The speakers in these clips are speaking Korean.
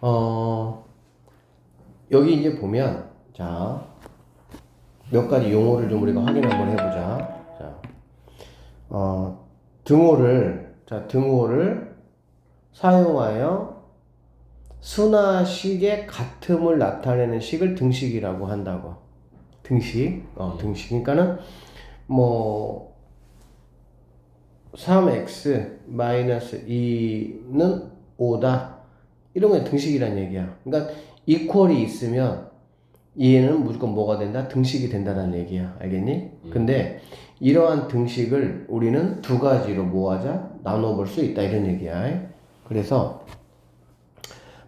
어, 여기 이제 보면, 자, 몇 가지 용어를 좀 우리가 확인 한번 해보자. 자, 등호를 사용하여 수나 식의 같음을 나타내는 식을 등식이라고 한다고. 등식. 등식. 그러니까는, 뭐, 3x-2는 5다. 이런 게 등식이란 얘기야. 그러니까, 이퀄이 있으면, 얘는 무조건 뭐가 된다? 등식이 된다는 얘기야. 알겠니? 근데, 이러한 등식을 우리는 두 가지로 모아자 나눠볼 수 있다. 이런 얘기야. 그래서,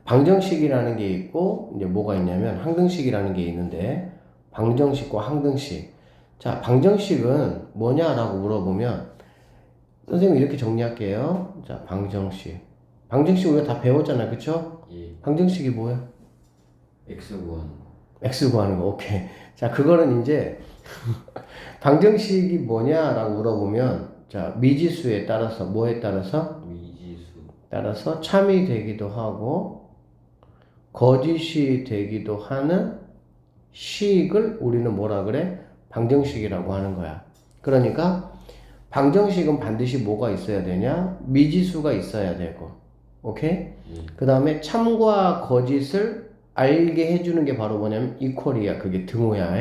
방정식이라는 게 있고, 이제 뭐가 있냐면, 항등식이라는 게 있는데, 방정식과 항등식. 자, 방정식은 뭐냐라고 물어보면, 선생님 이렇게 정리할게요. 자, 방정식. 방정식 우리가 다 배웠잖아요. 그쵸? 예. 방정식이 뭐야? X 구하는 거. X 구하는 거. 오케이. 자, 그거는 이제, 방정식이 뭐냐라고 물어보면, 자, 미지수에 따라서, 뭐에 따라서? 미지수. 따라서 참이 되기도 하고, 거짓이 되기도 하는 식을 우리는 뭐라 그래? 방정식이라고 하는 거야. 그러니까 방정식은 반드시 뭐가 있어야 되냐? 미지수가 있어야 되고, 오케이? 그 다음에 참과 거짓을 알게 해주는 게 바로 뭐냐면 이퀄이야. 그게 등호야.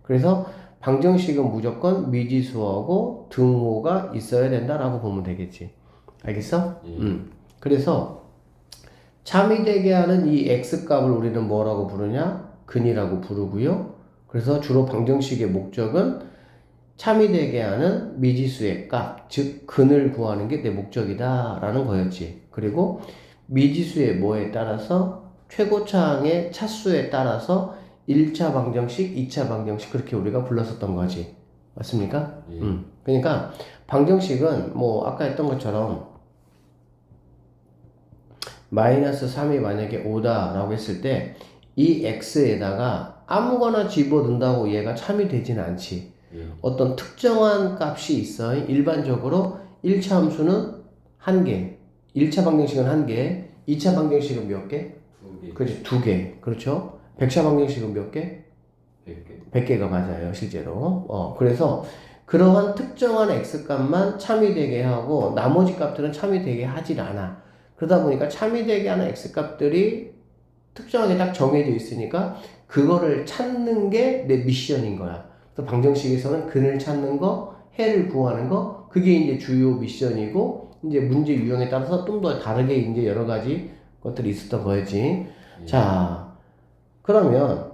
그래서 방정식은 무조건 미지수하고 등호가 있어야 된다라고 보면 되겠지. 알겠어? 그래서 참이 되게 하는 이 x값을 우리는 뭐라고 부르냐? 근이라고 부르고요. 그래서 주로 방정식의 목적은 참이 되게 하는 미지수의 값, 즉 근을 구하는 게 내 목적이다 라는 거였지. 그리고 미지수의 뭐에 따라서 최고차항의 차수에 따라서 1차 방정식, 2차 방정식 그렇게 우리가 불렀었던 거지. 맞습니까? 그러니까 방정식은 뭐 아까 했던 것처럼 마이너스 3이 만약에 5다 라고 했을 때 이 x에다가 아무거나 집어넣는다고 얘가 참이 되지는 않지. 어떤 특정한 값이 있어. 일반적으로 1차 함수는 1개, 1차 방정식은 1개, 2차 방정식은 몇 개? 2개. 그렇지, 2개. 그렇죠? 100차 방정식은 몇 개? 100개. 100개가 맞아요, 실제로. 그래서 그러한 특정한 x값만 참이 되게 하고 나머지 값들은 참이 되게 하질 않아. 그러다 보니까 참이 되게 하는 x값들이 특정하게 딱 정해져 있으니까 그거를 찾는 게 내 미션인 거야. 그래서 방정식에서는 근을 찾는 거, 해를 구하는 거, 그게 이제 주요 미션이고, 이제 문제 유형에 따라서 좀 더 다르게 이제 여러 가지 것들이 있었던 거지. 자, 그러면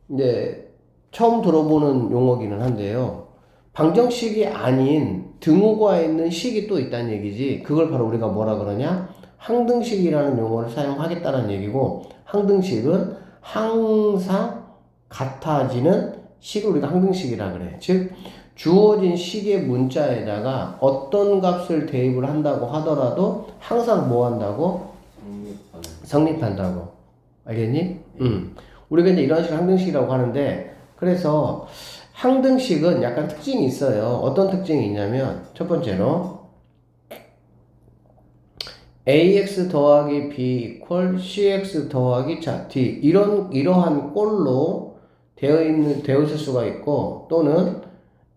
이제 처음 들어보는 용어기는 한데요. 방정식이 아닌 등호가 있는 식이 또 있다는 얘기지. 그걸 바로 우리가 뭐라 그러냐? 항등식이라는 용어를 사용하겠다는 얘기고, 항등식은 항상 같아지는 식을 우리가 항등식이라 그래. 즉, 주어진 식의 문자에다가 어떤 값을 대입을 한다고 하더라도 항상 뭐 한다고? 성립한다고. 알겠니? 우리가 이제 이런 식을 항등식이라고 하는데, 그래서 항등식은 약간 특징이 있어요. 어떤 특징이 있냐면, 첫 번째로, ax 더하기 b 이퀄 cx 더하기 d 이러한 꼴로 되어 있을 수가 있고, 또는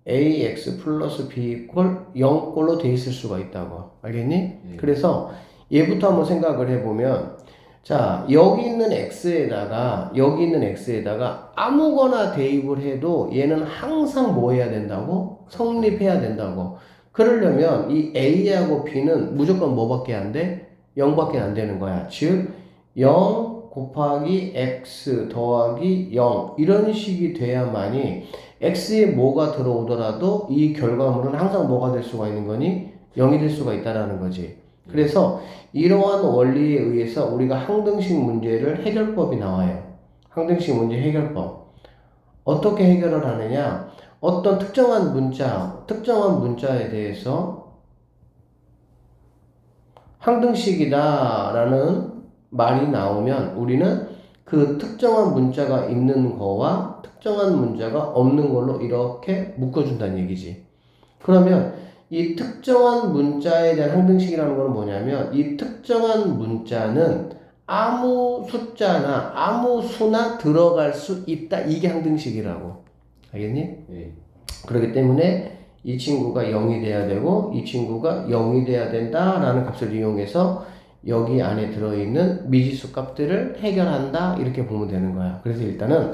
ax 플러스 b 이퀄 0꼴로 되어 있을 수가 있다고. 알겠니? 그래서 얘부터 한번 생각을 해보면, 자, 여기 있는 x에다가 아무거나 대입을 해도 얘는 항상 뭐 해야 된다고? 성립해야 된다고. 그러려면 이 a하고 b는 무조건 뭐밖에 안 돼? 0밖에 안 되는 거야. 즉 0 곱하기 x 더하기 0 이런 식이 돼야만이 x에 뭐가 들어오더라도 이 결과물은 항상 뭐가 될 수가 있는 거니? 0이 될 수가 있다라는 거지. 그래서 이러한 원리에 의해서 우리가 항등식 문제를 해결법이 나와요. 항등식 문제 해결법. 어떻게 해결을 하느냐? 어떤 특정한 문자에 대해서 항등식이다라는 말이 나오면 우리는 그 특정한 문자가 있는 거와 특정한 문자가 없는 걸로 이렇게 묶어준다는 얘기지. 그러면 이 특정한 문자에 대한 항등식이라는 건 뭐냐면 이 특정한 문자는 아무 숫자나 아무 수나 들어갈 수 있다. 이게 항등식이라고. 알겠니? 예. 그렇기 때문에 이 친구가 0이 돼야 되고 이 친구가 0이 돼야 된다라는 값을 이용해서 여기 안에 들어있는 미지수 값들을 해결한다. 이렇게 보면 되는 거야. 그래서 일단은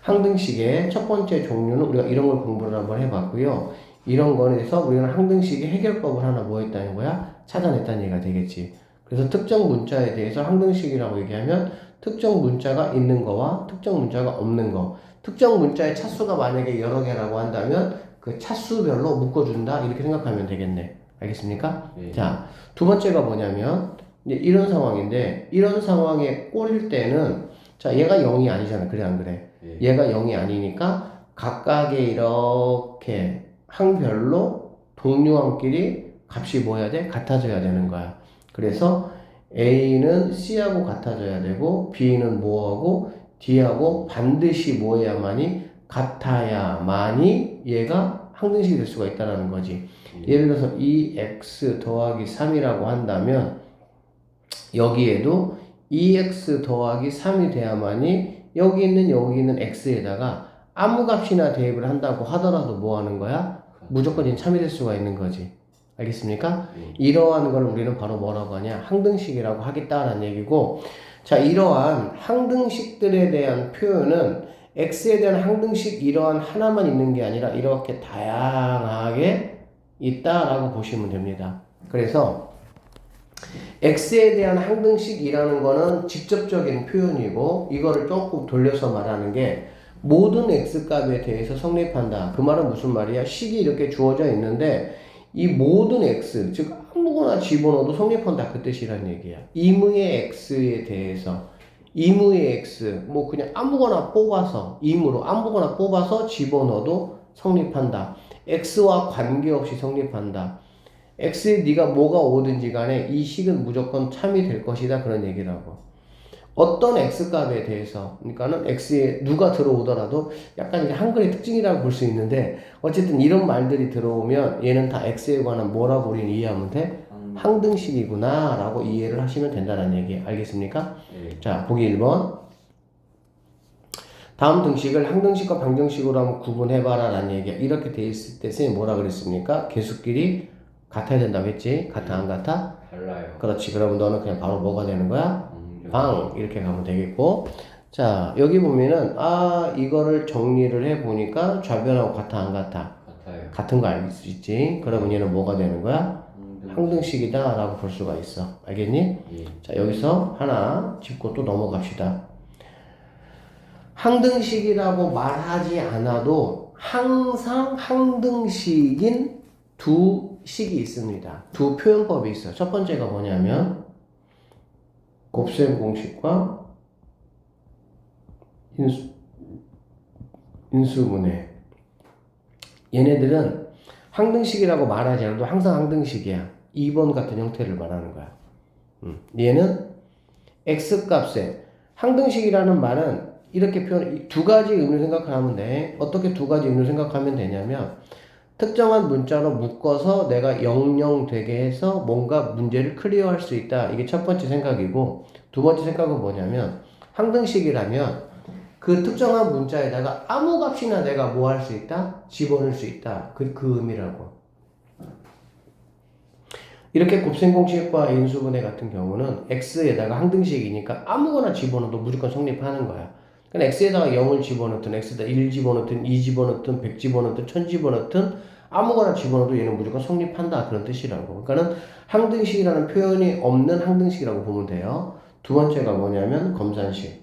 항등식의 첫 번째 종류는 우리가 이런 걸 공부를 한번 해봤고요. 이런 거에서 우리는 항등식의 해결법을 하나 뭐 했다는 거야? 찾아냈다는 얘기가 되겠지. 그래서 특정 문자에 대해서 항등식이라고 얘기하면 특정 문자가 있는 거와 특정 문자가 없는 거. 특정 문자의 차수가 만약에 여러 개라고 한다면 그 차수별로 묶어준다. 이렇게 생각하면 되겠네. 알겠습니까? 네. 자, 두 번째가 뭐냐면 이제 이런 상황인데 이런 상황에 꼴일 때는 자, 얘가 0이 아니잖아. 그래 안 그래? 예. 얘가 0이 아니니까 각각의 이렇게 항별로 동류항끼리 값이 뭐 해야 돼? 같아져야 되는 거야. 그래서 A는 C하고 같아져야 되고 B는 뭐하고 D하고 반드시 뭐 해야만이 같아야만이 얘가 항등식이 될 수가 있다는 거지. 예를 들어서 2x 더하기 3이라고 한다면 여기에도 2x 더하기 3이 돼야만이 여기 있는 x에다가 아무 값이나 대입을 한다고 하더라도 뭐 하는 거야? 무조건 참이 될 수가 있는 거지. 알겠습니까? 이러한 걸 우리는 바로 뭐라고 하냐? 항등식이라고 하겠다라는 얘기고, 자, 이러한 항등식들에 대한 표현은 x에 대한 항등식 이러한 하나만 있는 게 아니라 이렇게 다양하게 있다라고 보시면 됩니다. 그래서 x에 대한 항등식이라는 거는 직접적인 표현이고 이거를 조금 돌려서 말하는 게 모든 x값에 대해서 성립한다. 그 말은 무슨 말이야? 식이 이렇게 주어져 있는데 이 모든 x, 즉 아무거나 집어넣어도 성립한다. 그 뜻이란 얘기야. 임의의 x에 대해서 임의의 x, 뭐 그냥 아무거나 뽑아서 임으로 아무거나 뽑아서 집어넣어도 성립한다. x와 관계없이 성립한다. x에 네가 뭐가 오든지 간에 이 식은 무조건 참이 될 것이다. 그런 얘기라고. 어떤 x값에 대해서, 그러니까는 x에 누가 들어오더라도 약간 이게 한글의 특징이라고 볼 수 있는데 어쨌든 이런 말들이 들어오면 얘는 다 x에 관한 뭐라고 우리는 이해하면 돼? 항등식이구나 라고 이해를 하시면 된다는 얘기. 알겠습니까? 예. 자, 보기 1번. 다음 등식을 항등식과 방정식으로 한번 구분해봐라 라는 얘기야. 이렇게 돼 있을 때 선생님이 뭐라 그랬습니까? 개수끼리 같아야 된다고 했지? 같아 안 같아? 달라요. 그렇지. 그러면 너는 그냥 바로 뭐가 되는 거야? 방정. 방 이렇게 가면 되겠고, 자 여기 보면은 이거를 정리를 해 보니까 좌변하고 같아 안 같아? 같아요. 같은 거 알 수 있지. 그러면 얘는 뭐가 되는 거야? 항등식이다 라고 볼 수가 있어. 알겠니? 예. 자 여기서 하나 짚고 또 넘어갑시다. 항등식이라고 말하지 않아도 항상 항등식인 두 식이 있습니다. 두 표현법이 있어. 첫 번째가 뭐냐면 곱셈 공식과 인수분해. 얘네들은 항등식이라고 말하지 않아도 항상 항등식이야. 2번 같은 형태를 말하는 거야. 얘는 x값에 항등식이라는 말은 이렇게 두 가지 의미를 생각하면 돼. 어떻게 두 가지 의미를 생각하면 되냐면 특정한 문자로 묶어서 내가 00 되게 해서 뭔가 문제를 클리어할 수 있다. 이게 첫 번째 생각이고 두 번째 생각은 뭐냐면 항등식이라면 그 특정한 문자에다가 아무 값이나 내가 뭐 할 수 있다? 집어넣을 수 있다. 그 의미라고. 이렇게 곱셈공식과 인수분해 같은 경우는 x에다가 항등식이니까 아무거나 집어넣어도 무조건 성립하는 거야. 그러니까 x에다가 0을 집어넣든 x에다 1 집어넣든 2 집어넣든 100 집어넣든 1000 집어넣든 아무거나 집어넣어도 얘는 무조건 성립한다. 그런 뜻이라고. 그러니까는 항등식이라는 표현이 없는 항등식이라고 보면 돼요. 두 번째가 뭐냐면 검산식.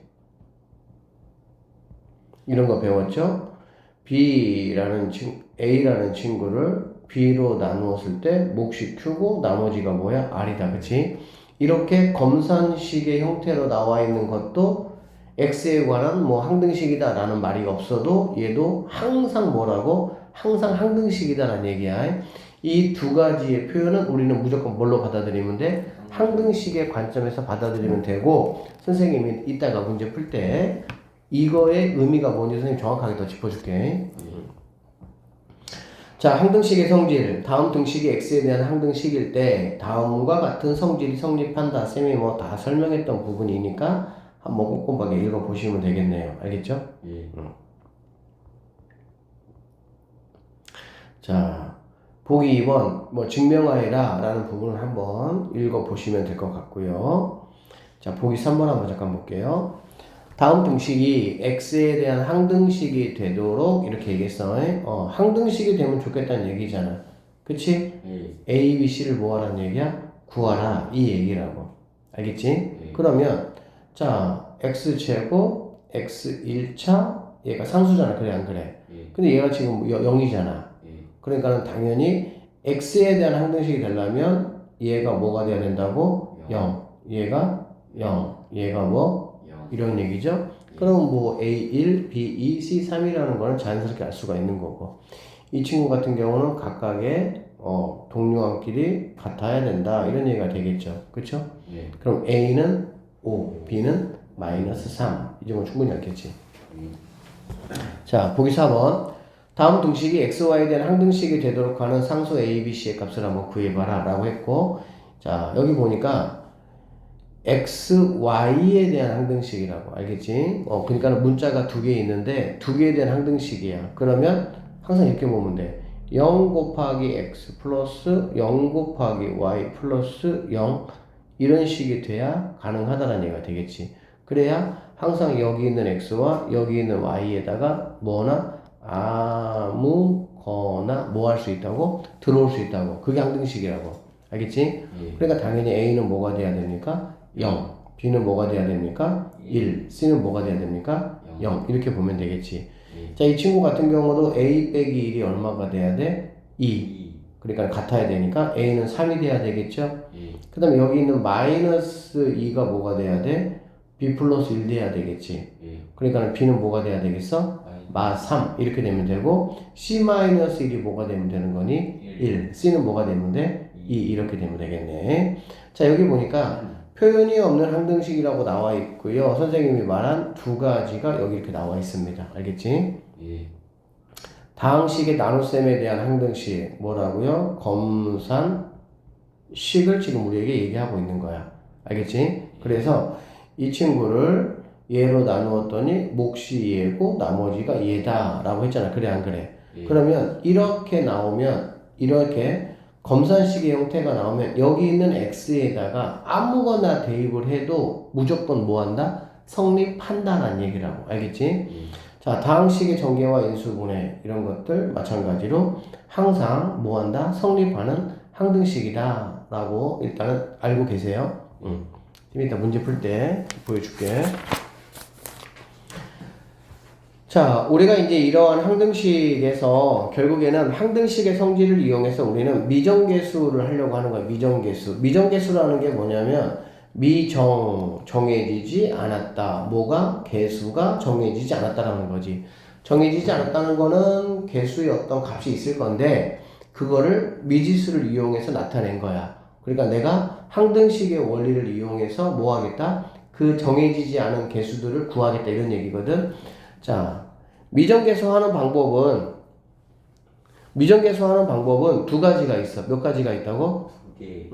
이런 거 배웠죠? A라는 친구를 B로 나누었을 때 몫이 Q고 나머지가 뭐야? R이다. 그치? 이렇게 검산식의 형태로 나와 있는 것도 X에 관한 뭐 항등식이다 라는 말이 없어도 얘도 항상 뭐라고? 항상 항등식이다 라는 얘기야. 이 두 가지의 표현은 우리는 무조건 뭘로 받아들이면 돼? 항등식의 관점에서 받아들이면 되고 선생님이 이따가 문제 풀 때 이거의 의미가 뭔지 선생님 정확하게 더 짚어줄게. 자, 항등식의 성질. 다음 등식이 x에 대한 항등식일 때 다음과 같은 성질이 성립한다. 쌤이 뭐 다 설명했던 부분이니까 한번 꼼꼼하게 읽어보시면 되겠네요. 알겠죠? 예. 자, 보기 2번 뭐 증명하여라 라는 부분을 한번 읽어보시면 될 것 같고요. 자, 보기 3번 한번 잠깐 볼게요. 다음 등식이 x에 대한 항등식이 되도록 이렇게 얘기했어. 항등식이 되면 좋겠다는 얘기잖아. 그치? 예. A, B, C를 뭐 하라는 얘기야? 구하라 이 얘기라고. 알겠지? 예. 그러면 자 x제곱 x 1차 얘가 상수잖아. 그래 안 그래? 예. 근데 얘가 지금 0이잖아. 예. 그러니까는 당연히 x에 대한 항등식이 되려면 얘가 뭐가 돼야 된다고? 0. 얘가 0. 얘가 뭐? 이런 얘기죠. 그럼 뭐 A1, B2, C3이라는 거는 자연스럽게 알 수가 있는 거고, 이 친구 같은 경우는 각각의 동료함끼리 같아야 된다 이런 얘기가 되겠죠. 그쵸? 예. 그럼 A는 5, B는 마이너스 3. 이 정도 충분히 알겠지. 자, 보기 4번. 다음 등식이 xy에 대한 항등식이 되도록 하는 상수 a, b, c의 값을 한번 구해봐라 라고 했고, 자 여기 보니까 x, y에 대한 항등식이라고. 알겠지? 그러니까 문자가 두 개 있는데 두 개에 대한 항등식이야. 그러면 항상 이렇게 보면 돼. 0 곱하기 x 플러스 0 곱하기 y 플러스 0 이런 식이 돼야 가능하다는 얘기가 되겠지. 그래야 항상 여기 있는 x와 여기 있는 y에다가 뭐나 아무거나 뭐 할 수 있다고? 들어올 수 있다고. 그게 항등식이라고. 알겠지? 예. 그러니까 당연히 a는 뭐가 돼야 됩니까? 0. B는 뭐가 돼야 됩니까? 1. C는 뭐가 돼야 됩니까? 0. 이렇게 보면 되겠지. 예. 자, 이 친구 같은 경우도 A 빼기 1이 얼마가 돼야 돼? 2. 그러니까 같아야 되니까 A는 3이 돼야 되겠죠? 예. 그 다음에 여기 있는 마이너스 2가 뭐가 돼야 돼? B 플러스 1 돼야 되겠지. 예. 그러니까 B는 뭐가 돼야 되겠어? 마 3. 이렇게 되면 되고, C 마이너스 1이 뭐가 되면 되는 거니? 1. C는 뭐가 되면 돼? 2. 이렇게 되면 되겠네. 자, 여기 보니까 표현이 없는 항등식이라고 나와 있고요. 선생님이 말한 두 가지가 여기 이렇게 나와 있습니다. 알겠지? 예. 다항식의 나눗셈에 대한 항등식 뭐라고요? 검산식을 지금 우리에게 얘기하고 있는 거야. 알겠지? 그래서 이 친구를 얘로 나누었더니 몫이 얘고 나머지가 얘다 라고 했잖아. 그래 안 그래? 예. 그러면 이렇게 나오면 이렇게 검산식의 형태가 나오면 여기 있는 x에다가 아무거나 대입을 해도 무조건 뭐한다? 성립한다라는 얘기라고. 알겠지? 예. 자, 다항식의 전개와 인수분해 이런 것들 마찬가지로 항상 뭐한다? 성립하는 항등식이다 라고 일단은 알고 계세요. 좀 이따 문제 풀 때 보여줄게. 자, 우리가 이제 이러한 항등식에서 결국에는 항등식의 성질을 이용해서 우리는 미정계수를 하려고 하는 거야. 미정계수. 미정계수라는 게 뭐냐면 정해지지 않았다. 뭐가? 계수가 정해지지 않았다라는 거지. 정해지지 않았다는 거는 계수의 어떤 값이 있을 건데 그거를 미지수를 이용해서 나타낸 거야. 그러니까 내가 항등식의 원리를 이용해서 뭐 하겠다? 그 정해지지 않은 계수들을 구하겠다 이런 얘기거든. 자, 미정계수 하는 방법은 두 가지가 있어. 몇 가지가 있다고? 예.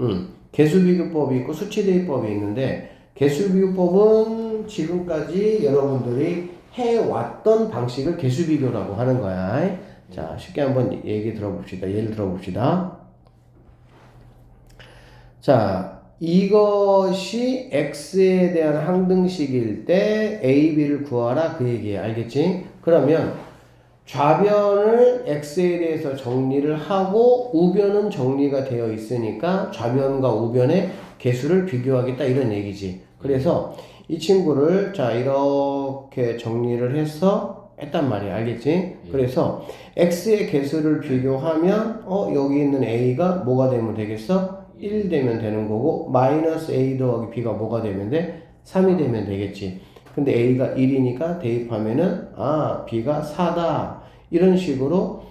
개수비교법이 있고 수치대입법이 있는데 개수비교법은 지금까지 여러분들이 해왔던 방식을 개수비교라고 하는 거야. 자, 쉽게 한번 얘기 들어봅시다. 예를 들어봅시다. 자, 이것이 x에 대한 항등식일 때 a, b를 구하라 그 얘기예요. 알겠지? 그러면 좌변을 x에 대해서 정리를 하고 우변은 정리가 되어 있으니까 좌변과 우변의 개수를 비교하겠다 이런 얘기지. 그래서 이 친구를 자 이렇게 정리를 해서 했단 말이야. 알겠지? 그래서 x의 개수를 비교하면 여기 있는 a가 뭐가 되면 되겠어? 1 되면 되는 거고 마이너스 a 더하기 b가 뭐가 되면 돼? 3이 되면 되겠지. 근데 a가 1이니까 대입하면은 b가 4다. 이런 식으로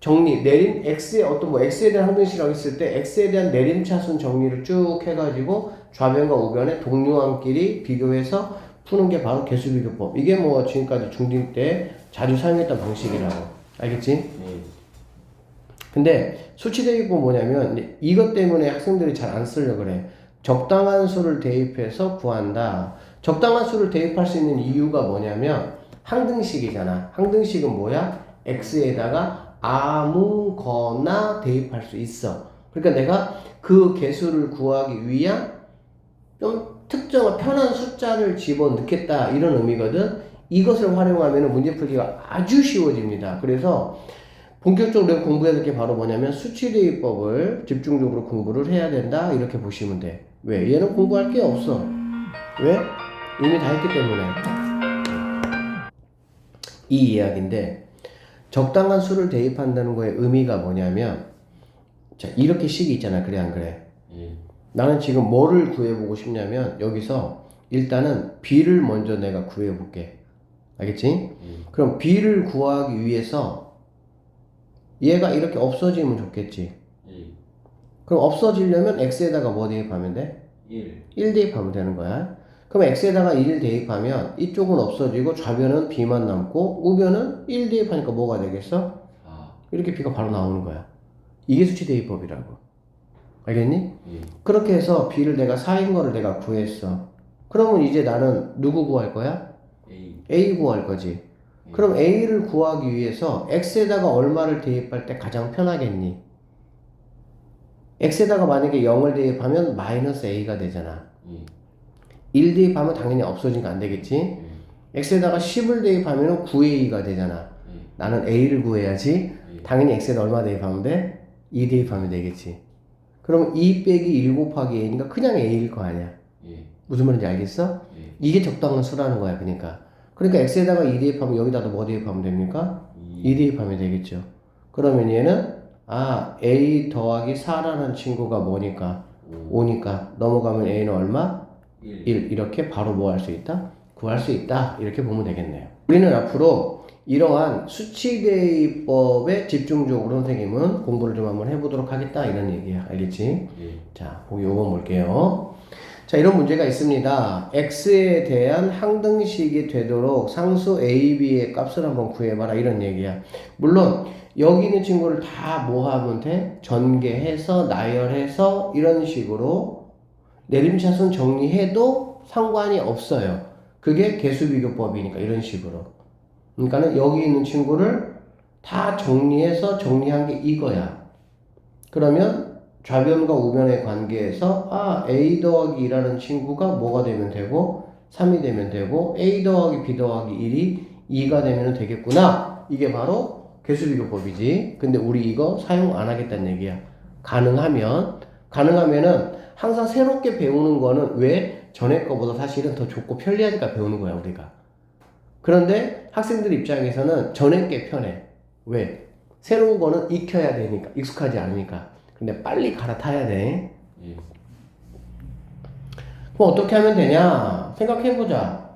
정리, 내림, x의 어떤 x에 대한 항등식이라고 했을 때 x에 대한 내림차순 정리를 쭉 해가지고 좌변과 우변의 동류함끼리 비교해서 푸는 게 바로 개수비교법. 이게 뭐 지금까지 중딩 때 자주 사용했던 방식이라고. 알겠지? 예. 근데 수치 대입법 뭐냐면 이제 이것 때문에 학생들이 잘 안 쓰려고 그래. 적당한 수를 대입해서 구한다. 적당한 수를 대입할 수 있는 이유가 뭐냐면 항등식이잖아. 항등식은 뭐야? x에다가 아무거나 대입할 수 있어. 그러니까 내가 그 개수를 구하기 위한 좀 특정한 편한 숫자를 집어넣겠다 이런 의미거든. 이것을 활용하면 문제 풀기가 아주 쉬워집니다. 그래서 본격적으로 내가 공부해야 될 게 바로 뭐냐면 수치대입법을 집중적으로 공부를 해야 된다 이렇게 보시면 돼. 왜? 얘는 공부할 게 없어. 왜? 이미 다 했기 때문에. 이 이야기인데 적당한 수를 대입한다는 거의 의미가 뭐냐면 자 이렇게 식이 있잖아. 그래 안 그래? 예. 나는 지금 뭐를 구해보고 싶냐면 여기서 일단은 b를 먼저 내가 구해볼게. 알겠지? 예. 그럼 b를 구하기 위해서 얘가 이렇게 없어지면 좋겠지. 예. 그럼 없어지려면 x에다가 뭐 대입하면 돼? 1 대입하면 되는 거야. 그럼 x에다가 1 대입하면 이쪽은 없어지고 좌변은 b만 남고 우변은 1 대입하니까 뭐가 되겠어? 4. 이렇게 b가 바로 나오는 거야. 이게 수치 대입법이라고. 알겠니? 예. 그렇게 해서 b를 내가 4인 거를 내가 구했어. 그러면 이제 나는 누구 구할 거야? a 구할 거지. 그럼 a를 구하기 위해서 x에다가 얼마를 대입할 때 가장 편하겠니? x에다가 만약에 0을 대입하면 마이너스 a가 되잖아. 예. 1 대입하면 당연히 없어지니까 안 되겠지. 예. x에다가 10을 대입하면 9a가 되잖아. 예. 나는 a를 구해야지. 예. 당연히 x에다 얼마 대입하면 돼? 2 대입하면 되겠지. 그럼 2 빼기 1 곱하기 a니까 그냥 a일 거 아니야. 예. 무슨 말인지 알겠어? 예. 이게 적당한 수라는 거야. 그러니까 x에다가 2 대입하면 여기다도 뭐 대입하면 됩니까? 2 대입하면 되겠죠. 그러면 얘는 a 더하기 4라는 친구가 뭐니까? 5니까 넘어가면 a는 얼마? 1 이렇게 바로 뭐 할 수 있다? 구할 수 있다 이렇게 보면 되겠네요. 우리는 앞으로 이러한 수치대입법에 집중적으로 선생님은 공부를 좀 한번 해보도록 하겠다 이런 얘기야. 알겠지? 예. 자, 보기 5번 볼게요. 자, 이런 문제가 있습니다. x에 대한 항등식이 되도록 상수 a, b의 값을 한번 구해봐라 이런 얘기야. 물론 여기 있는 친구를 다 뭐 하면 돼? 전개해서 나열해서 이런 식으로 내림차순 정리해도 상관이 없어요. 그게 개수비교법이니까 이런 식으로. 그러니까는 여기 있는 친구를 다 정리해서 정리한 게 이거야. 그러면 좌변과 우변의 관계에서 a 더하기 2라는 친구가 뭐가 되면 되고 3이 되면 되고 a 더하기 b 더하기 1이 2가 되면 되겠구나. 이게 바로 개수비교법이지. 근데 우리 이거 사용 안 하겠다는 얘기야. 가능하면은 항상 새롭게 배우는 거는 왜 전에 거보다 사실은 더 좋고 편리하니까 배우는 거야 우리가. 그런데 학생들 입장에서는 전에 게 편해. 왜? 새로운 거는 익혀야 되니까 익숙하지 않으니까. 근데 빨리 갈아타야 돼. 예. 그럼 어떻게 하면 되냐? 생각해보자.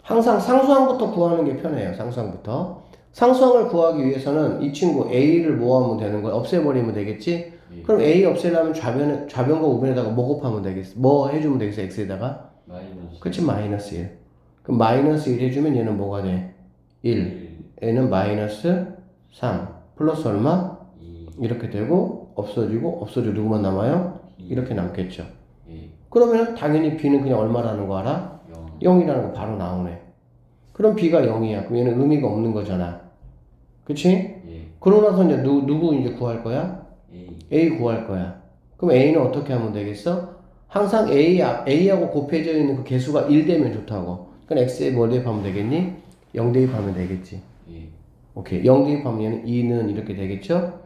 항상 상수항부터 구하는 게 편해요. 상수항부터. 상수항을 구하기 위해서는 이 친구 a를 뭐 하면 되는 거야? 없애버리면 되겠지? 예. 그럼 a 없애려면 좌변과 우변에다가 뭐 곱하면 되겠어? 뭐 해주면 되겠어? x에다가? 마이너스. 그치? 마이너스 1. 그럼 마이너스 1 해주면 얘는 뭐가 돼? 1. 얘는 마이너스 3. 플러스 얼마? 2. 이렇게 되고 없어지고 누구만 남아요? 이렇게 남겠죠. 예. 그러면 당연히 b는 그냥 얼마라는 거 알아? 0. 0이라는 거 바로 나오네. 그럼 b가 0이야. 그럼 얘는 의미가 없는 거잖아. 그치? 예. 그러고 나서 이제 누구 이제 구할 거야? A. a 구할 거야. 그럼 a는 어떻게 하면 되겠어? 항상 a하고 곱해져 있는 그 개수가 1 되면 좋다고. 그럼 x에 뭐 대입하면 되겠니? 0 대입하면 되겠지. 예. 오케이. 0 대입하면 얘는 2는 이렇게 되겠죠?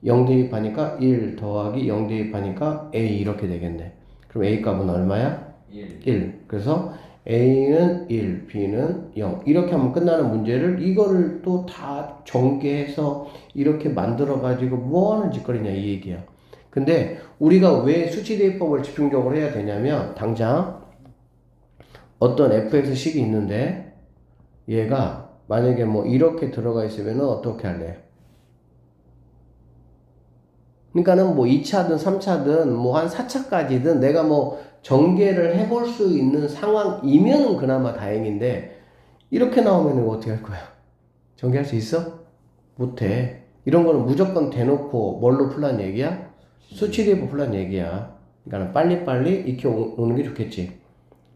0 대입하니까 1 더하기 0 대입하니까 a 이렇게 되겠네. 그럼 a 값은 얼마야? 1. 1. 그래서 a는 1, b는 0. 이렇게 하면 끝나는 문제를 이거를 또 다 전개해서 이렇게 만들어 가지고 뭐 하는 짓거리냐 이 얘기야. 근데 우리가 왜 수치대입법을 집중적으로 해야 되냐면 당장 어떤 fx식이 있는데 얘가 만약에 뭐 이렇게 들어가 있으면은 어떻게 할래? 그러니까는 뭐 2차든 3차든 뭐 한 4차까지든 내가 뭐 전개를 해볼 수 있는 상황이면 그나마 다행인데 이렇게 나오면 이거 어떻게 할 거야? 전개할 수 있어? 못해. 이런 거는 무조건 대놓고 뭘로 풀란 얘기야? 수치 대입 풀란 얘기야. 그러니까 빨리빨리 익혀 오는 게 좋겠지.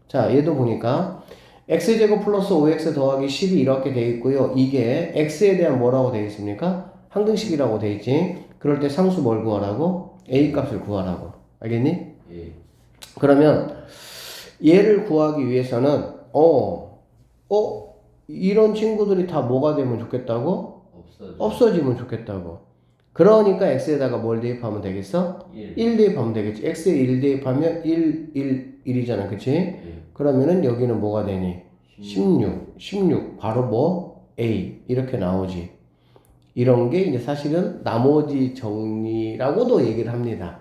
자, 얘도 보니까 x제곱 플러스 5x 더하기 10이 이렇게 돼 있고요. 이게 x에 대한 뭐라고 돼 있습니까? 항등식이라고 돼 있지. 그럴 때 상수 뭘 구하라고? a 값을 구하라고. 알겠니? 예. 그러면 얘를 구하기 위해서는 이런 친구들이 다 뭐가 되면 좋겠다고? 없어지면 좋겠다고. 그러니까 x에다가 뭘 대입하면 되겠어? 1 대입하면 되겠지. x에 1 대입하면 1, 1이잖아. 그치? 예. 그러면은 여기는 뭐가 되니? 16 바로 뭐? a 이렇게 나오지. 이런 게 이제 사실은 나머지 정리라고도 얘기를 합니다.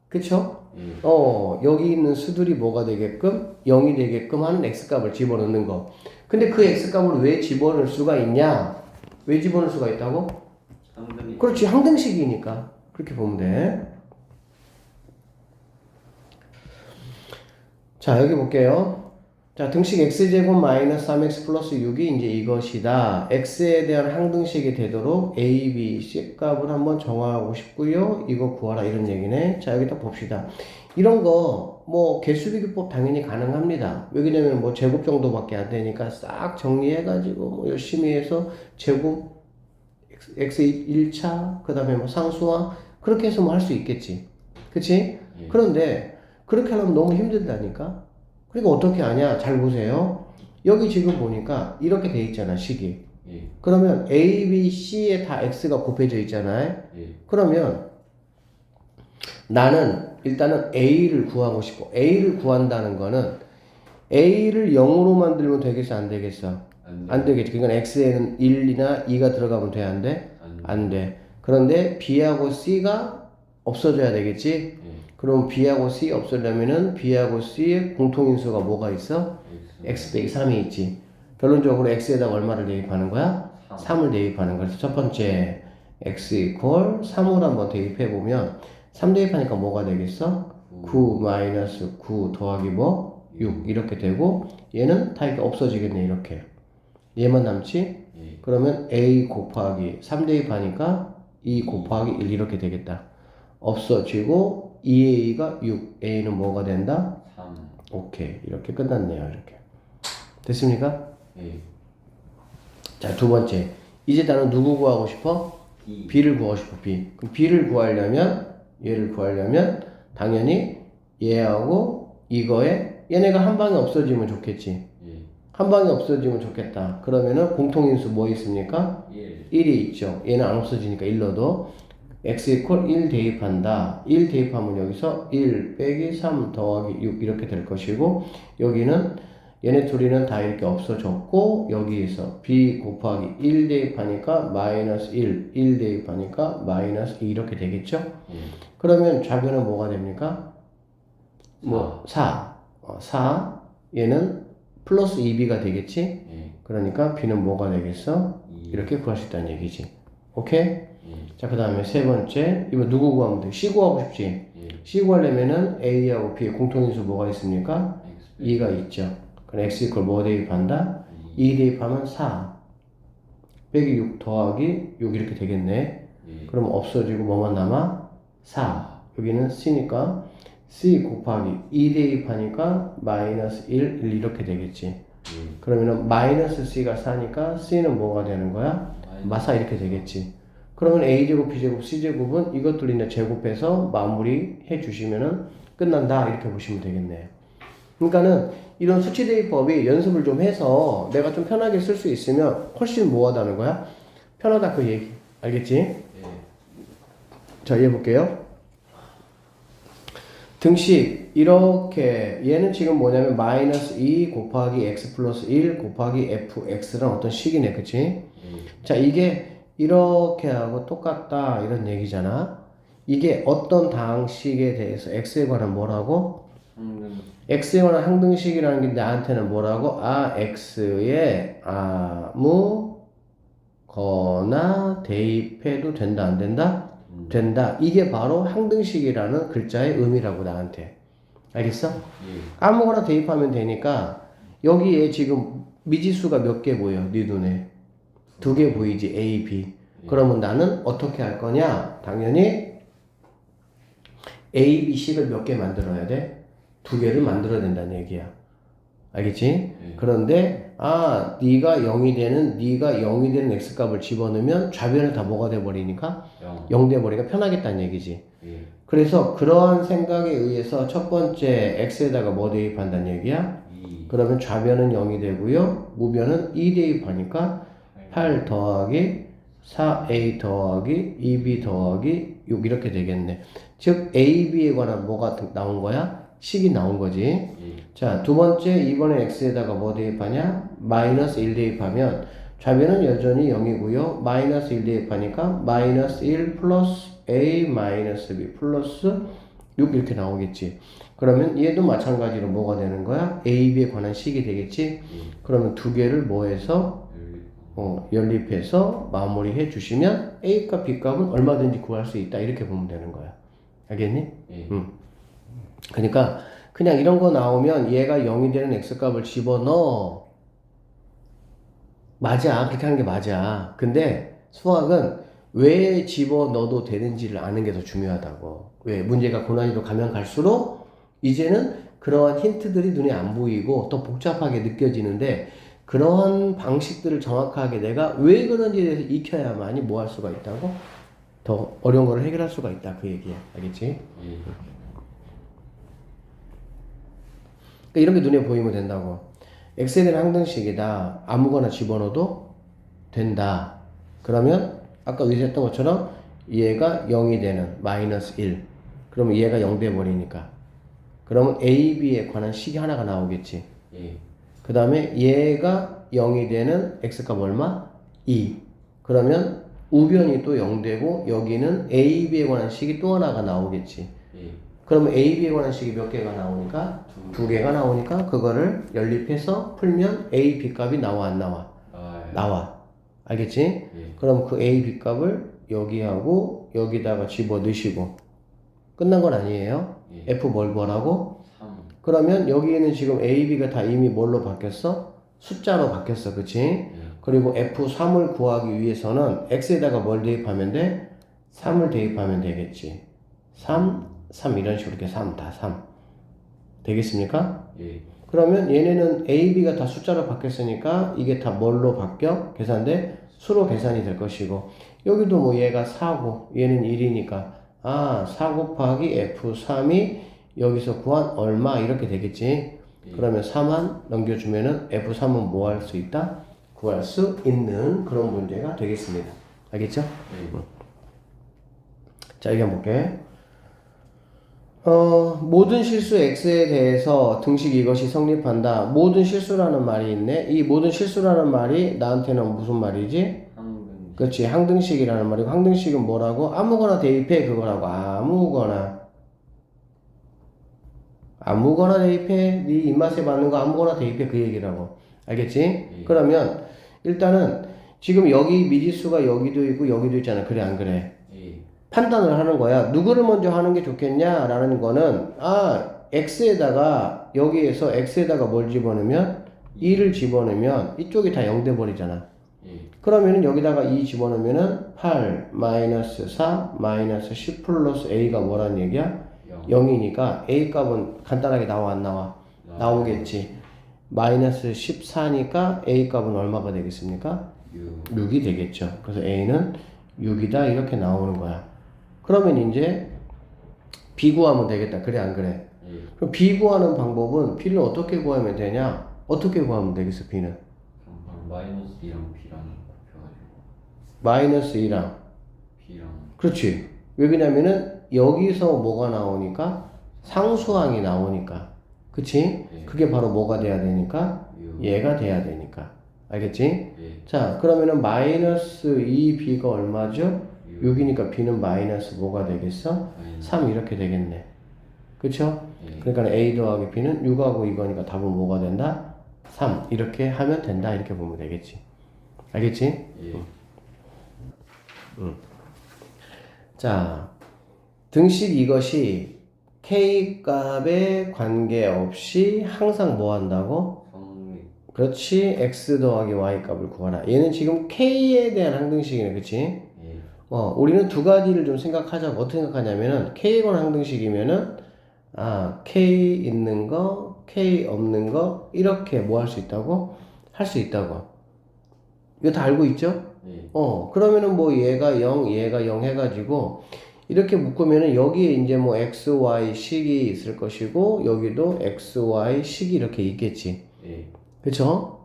그쵸? 여기 있는 수들이 뭐가 되게끔 0이 되게끔 하는 x값을 집어넣는 거. 근데 그 x값을 왜 집어넣을 수가 있냐? 왜 집어넣을 수가 있다고? 그렇지, 항등식이니까. 그렇게 보면 돼. 자, 여기 볼게요. 자, 등식 x제곱 마이너스 3x 플러스 6이 이제 이것이다. x에 대한 항등식이 되도록 a, b, c 값을 한번 정하고 싶고요. 이거 구하라 이런 얘기네. 자, 여기 딱 봅시다. 이런 거 뭐 개수비교법 당연히 가능합니다. 왜냐면 뭐 제곱 정도밖에 안 되니까 싹 정리해가지고 뭐 열심히 해서 제곱 x 1차 그 다음에 뭐 상수화 그렇게 해서 뭐 할 수 있겠지. 그치? 예. 그런데 그렇게 하려면 너무 힘들다니까. 그러니까 어떻게 하냐? 잘 보세요. 여기 지금 보니까 이렇게 돼 있잖아, 식이. 예. 그러면 A, B, C에 다 X가 곱해져 있잖아요. 예. 그러면 나는 일단은 A를 구하고 싶고, A를 구한다는 거는 A를 0으로 만들면 되겠어, 안 되겠어? 안 되겠지. 그러니까 X에는 1이나 2가 들어가면 돼, 안 돼? 안 돼. 그런데 B하고 C가 없어져야 되겠지? 예. 그럼 B하고 C 없으려면은 B하고 C의 공통인수가 뭐가 있어? X 빼기 3이 있지. 결론적으로 X에다가 얼마를 대입하는 거야? 3을 대입하는 거야. 그래서 첫 번째 X 이퀄 3을 한번 대입해보면 3 대입하니까 뭐가 되겠어? 9 마이너스 9 더하기 뭐? 6 이렇게 되고 얘는 다 이렇게 없어지겠네 이렇게. 얘만 남지? 예. 그러면 A 곱하기 3 대입하니까 2 곱하기 1 이렇게 되겠다. 없어지고 2a가 6, a는 뭐가 된다? 3. 오케이, 이렇게 끝났네요. 이렇게 됐습니까? 예. 자, 두 번째 이제 나는 누구 구하고 싶어? b를 구하고 싶어. 그럼 b를 구하려면 얘를 구하려면 당연히 얘하고 이거에 얘네가 한 방에 없어지면 좋겠지. 예. 한 방에 없어지면 좋겠다. 그러면은 공통인수 뭐 있습니까? 1이 있죠. 얘는 안 없어지니까 1로도 x 이퀄 1 대입한다. 1 대입하면 여기서 1 빼기 3 더하기 6 이렇게 될 것이고 여기는 얘네 둘이는 다 이렇게 없어졌고 여기에서 b 곱하기 1 대입하니까 마이너스 1 대입하니까 마이너스 2 이렇게 되겠죠? 그러면 좌변은 뭐가 됩니까? 뭐 4 얘는 플러스 2b가 되겠지? 그러니까 b는 뭐가 되겠어? 이렇게 구할 수 있다는 얘기지. 오케이? 자, 그 다음에 세 번째, 이거 누구 구하면 돼? C 구하고 싶지? C 구하려면은 A하고 B의 공통인수 뭐가 있습니까? 2가 있죠. 그럼 X 이퀄 뭐 대입한다? 2 대입하면 4 빼기 6 더하기 6 이렇게 되겠네. 그럼 없어지고 뭐만 남아? 4 여기는 C니까 C 곱하기 2 대입하니까 마이너스 1 이렇게 되겠지. 그러면은 마이너스 C가 4니까 C는 뭐가 되는 거야? 마사 이렇게 되겠지. 그러면 A제곱, B제곱, C제곱은 이것들 이제 제곱해서 마무리해 주시면은 끝난다. 이렇게 보시면 되겠네요. 그러니까는 이런 수치 대입법이 연습을 좀 해서 내가 좀 편하게 쓸 수 있으면 훨씬 뭐하다는 거야? 편하다 그 얘기. 알겠지? 자, 얘 볼게요. 등식 이렇게 얘는 지금 뭐냐면 마이너스 2 곱하기 x 플러스 1 곱하기 fx란 어떤 식이네. 그치? 자, 이게 이렇게 하고 똑같다 이런 얘기잖아. 이게 어떤 방식에 대해서 x에 관한 뭐라고? x에 관한 항등식이라는 게 나한테는 뭐라고? x에 아무거나 대입해도 된다 안 된다? 된다. 이게 바로 항등식이라는 글자의 의미라고 나한테. 알겠어? 아무거나 대입하면 되니까 여기에 지금 미지수가 몇 개 보여? 네 눈에 2개 보이지? A, B. 그러면 나는 어떻게 할 거냐? 당연히 A, B, C를 몇 개 만들어야 돼? 두 개를 만들어야 된다는 얘기야. 알겠지? 그런데 네가 0이 되는 x값을 집어넣으면 좌변을 다 뭐가 돼 버리니까 0 돼 버리니까 편하겠다는 얘기지. 그래서 그러한 생각에 의해서 첫 번째 x에다가 뭐 대입한다는 얘기야? 그러면 좌변은 0이 되고요. 우변은 2 대입하니까 8 더하기 4a 더하기 2b 더하기 6 이렇게 되겠네. 즉 a, b에 관한 뭐가 나온 거야? 식이 나온 거지. 자, 두 번째 이번에 x에다가 뭐 대입하냐? 마이너스 1 대입하면 좌변은 여전히 0이고요. 마이너스 1 대입하니까 마이너스 1 플러스 a 마이너스 b 플러스 6 이렇게 나오겠지. 그러면 얘도 마찬가지로 뭐가 되는 거야? a, b에 관한 식이 되겠지. 그러면 두 개를 뭐 해서 연립해서 마무리해 주시면 A값, B값은 얼마든지 구할 수 있다. 이렇게 보면 되는 거야. 알겠니? 그러니까 그냥 이런 거 나오면 얘가 0이 되는 X값을 집어넣어. 맞아. 그렇게 하는 게 맞아. 근데 수학은 왜 집어넣어도 되는지를 아는 게 더 중요하다고. 왜? 문제가 고난이도 가면 갈수록 이제는 그러한 힌트들이 눈에 안 보이고 더 복잡하게 느껴지는데 그러한 방식들을 정확하게 내가 왜 그런지에 대해서 익혀야만이 뭐 할 수가 있다고? 더 어려운 거를 해결할 수가 있다. 그 얘기야. 알겠지? 그러니까 이런 게 눈에 보이면 된다고. x에 대한 항등식이다. 아무거나 집어넣어도 된다. 그러면 아까 의지했던 것처럼 얘가 0이 되는 마이너스 1. 그러면 얘가 0 돼버리니까. 그러면 a, b에 관한 식이 하나가 나오겠지. 그 다음에 얘가 0이 되는 x값 얼마? 2. 그러면 우변이 또 0 되고 여기는 a, b에 관한 식이 또 하나가 나오겠지. 그러면 a, b에 관한 식이 몇 개가 나오니까? 두 개가 나오니까 그거를 연립해서 풀면 a, b 값이 나와 안 나와? 나와. 알겠지? 그럼 그 a, b 값을 여기하고 여기다가 집어 넣으시고 끝난 건 아니에요. f 뭘 구하라고? 그러면 여기에는 지금 A, B가 다 이미 뭘로 바뀌었어? 숫자로 바뀌었어. 그치? 그리고 F3을 구하기 위해서는 X에다가 뭘 대입하면 돼? 3을 대입하면 되겠지. 3 이런 식으로 이렇게 3 다 3. 되겠습니까? 그러면 얘네는 A, B가 다 숫자로 바뀌었으니까 이게 다 뭘로 바뀌어? 계산돼? 수로 계산이 될 것이고 여기도 뭐 얘가 4고 얘는 1이니까 4 곱하기 F3이 여기서 구한 얼마 이렇게 되겠지. 그러면 4만 넘겨주면은 F3은 뭐 할 수 있다? 구할 수 있는 그런 문제가 되겠습니다. 알겠죠? 자, 여기 한번 볼게. 모든 실수 X에 대해서 등식 이것이 성립한다. 모든 실수라는 말이 있네. 이 모든 실수라는 말이 나한테는 무슨 말이지? 그렇지. 항등식이라는 말이고 항등식은 뭐라고? 아무거나 대입해 그거라고. 아무거나 대입해. 네 입맛에 맞는 거 아무거나 대입해 그 얘기라고. 알겠지? 그러면 일단은 지금 여기 미지수가 여기도 있고 여기도 있잖아. 그래 안 그래? 판단을 하는 거야. 누구를 먼저 하는 게 좋겠냐라는 거는 x에다가 여기에서 x에다가 뭘 집어넣으면 2를 집어넣으면 이쪽이 다 0 돼 버리잖아. 그러면은 여기다가 2 집어넣으면은 8 마이너스 4 마이너스 10 플러스 a가 뭐란 얘기야? 0이니까 a 값은 간단하게 나와 안 나와? 나오겠지. 마이너스 14니까 a 값은 얼마가 되겠습니까? 6이 되겠죠. 그래서 a는 6이다 이렇게 나오는 거야. 그러면 이제 b 구하면 되겠다. 그래 안 그래? 그럼 b 구하는 방법은 b를 어떻게 구하면 되냐? 어떻게 구하면 되겠어 b는? 마이너스 2랑 B랑 곱해가지고 마이너스 2랑 B랑 그렇지. 왜 그러냐면은 여기서 뭐가 나오니까 상수항이 나오니까 그치? 그게 바로 뭐가 돼야 되니까? 얘가 돼야 되니까 알겠지? 자 그러면은 마이너스 2b가 얼마죠? 6이니까 b는 마이너스 뭐가 되겠어? 3 이렇게 되겠네. 그쵸? 그러니까 a 더하기 b는 6하고 이거니까 답은 뭐가 된다? 3 이렇게 하면 된다 이렇게 보면 되겠지. 알겠지? 자 등식 이것이 k 값에 관계없이 항상 뭐 한다고? 그렇지 x 더하기 y 값을 구하라. 얘는 지금 k에 대한 항등식이네. 그치? 우리는 두 가지를 좀 생각하자고. 어떻게 생각하냐면은 K번 항등식이면은 K 있는 거, K 없는 거 이렇게 뭐 할 수 있다고? 할 수 있다고. 이거 다 알고 있죠? 네. 그러면은 뭐 얘가 0, 얘가 0 해가지고 이렇게 묶으면은 여기에 이제 뭐 x, y 식이 있을 것이고 여기도 x, y 식이 이렇게 있겠지. 네. 그쵸?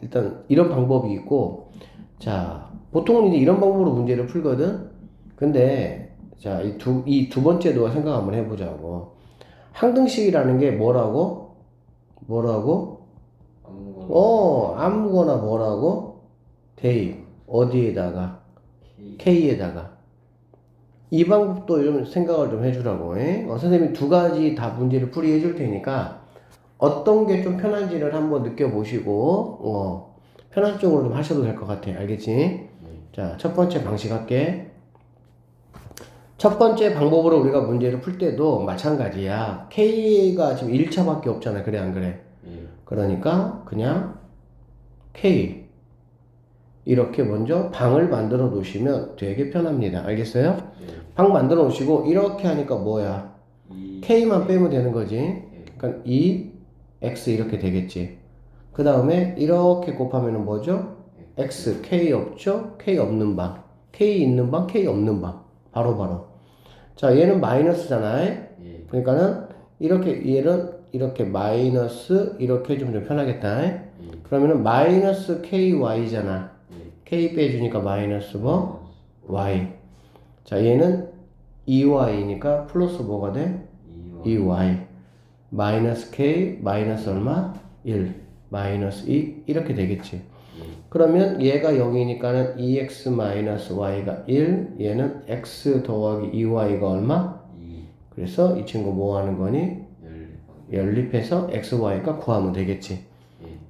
일단 이런 방법이 있고 자, 보통은 이제 이런 방법으로 문제를 풀거든. 근데 자, 이 두 번째도 생각 한번 해보자고. 항등식이라는 게 뭐라고? 뭐라고? 아무거나 아무거나 뭐라고? 대입. 어디에다가? K에다가. 이 방법도 좀 생각을 좀 해주라고. 선생님이 두 가지 다 문제를 풀이해 줄 테니까 어떤 게 좀 편한지를 한번 느껴보시고, 편한 쪽으로 좀 하셔도 될 것 같아. 알겠지? 네. 자, 첫 번째 방식 할게. 첫 번째 방법으로 우리가 문제를 풀 때도 마찬가지야. K가 지금 1차밖에 없잖아. 그래, 안 그래? 네. 그러니까 그냥 K. 이렇게 먼저 방을 만들어 놓으시면 되게 편합니다. 알겠어요? 네. 방 만들어 놓으시고 이렇게 하니까 뭐야? K만 빼면 되는 거지. 네. 그러니까 2x 이렇게 되겠지. 그 다음에 이렇게 곱하면은 뭐죠? x, k 없죠? k 없는 방. k 있는 방, k 없는 방. 바로. 자, 얘는 마이너스잖아. 네. 그러니까는 이렇게 얘는 이렇게 마이너스 이렇게 해주면 좀 편하겠다. 네. 그러면은 마이너스 ky잖아. 네. k 빼주니까 마이너스 뭐? y. 자, 얘는 2y니까 플러스 뭐가 돼? 2y. 마이너스 k, 마이너스 얼마? 1. 마이너스 2. 이렇게 되겠지. 네. 그러면 얘가 0이니까는 2x 마이너스 y가 1. 얘는 x 더하기 2y가 얼마? 2. 그래서 이 친구 뭐 하는 거니? 연립해서 x, y가 구하면 되겠지.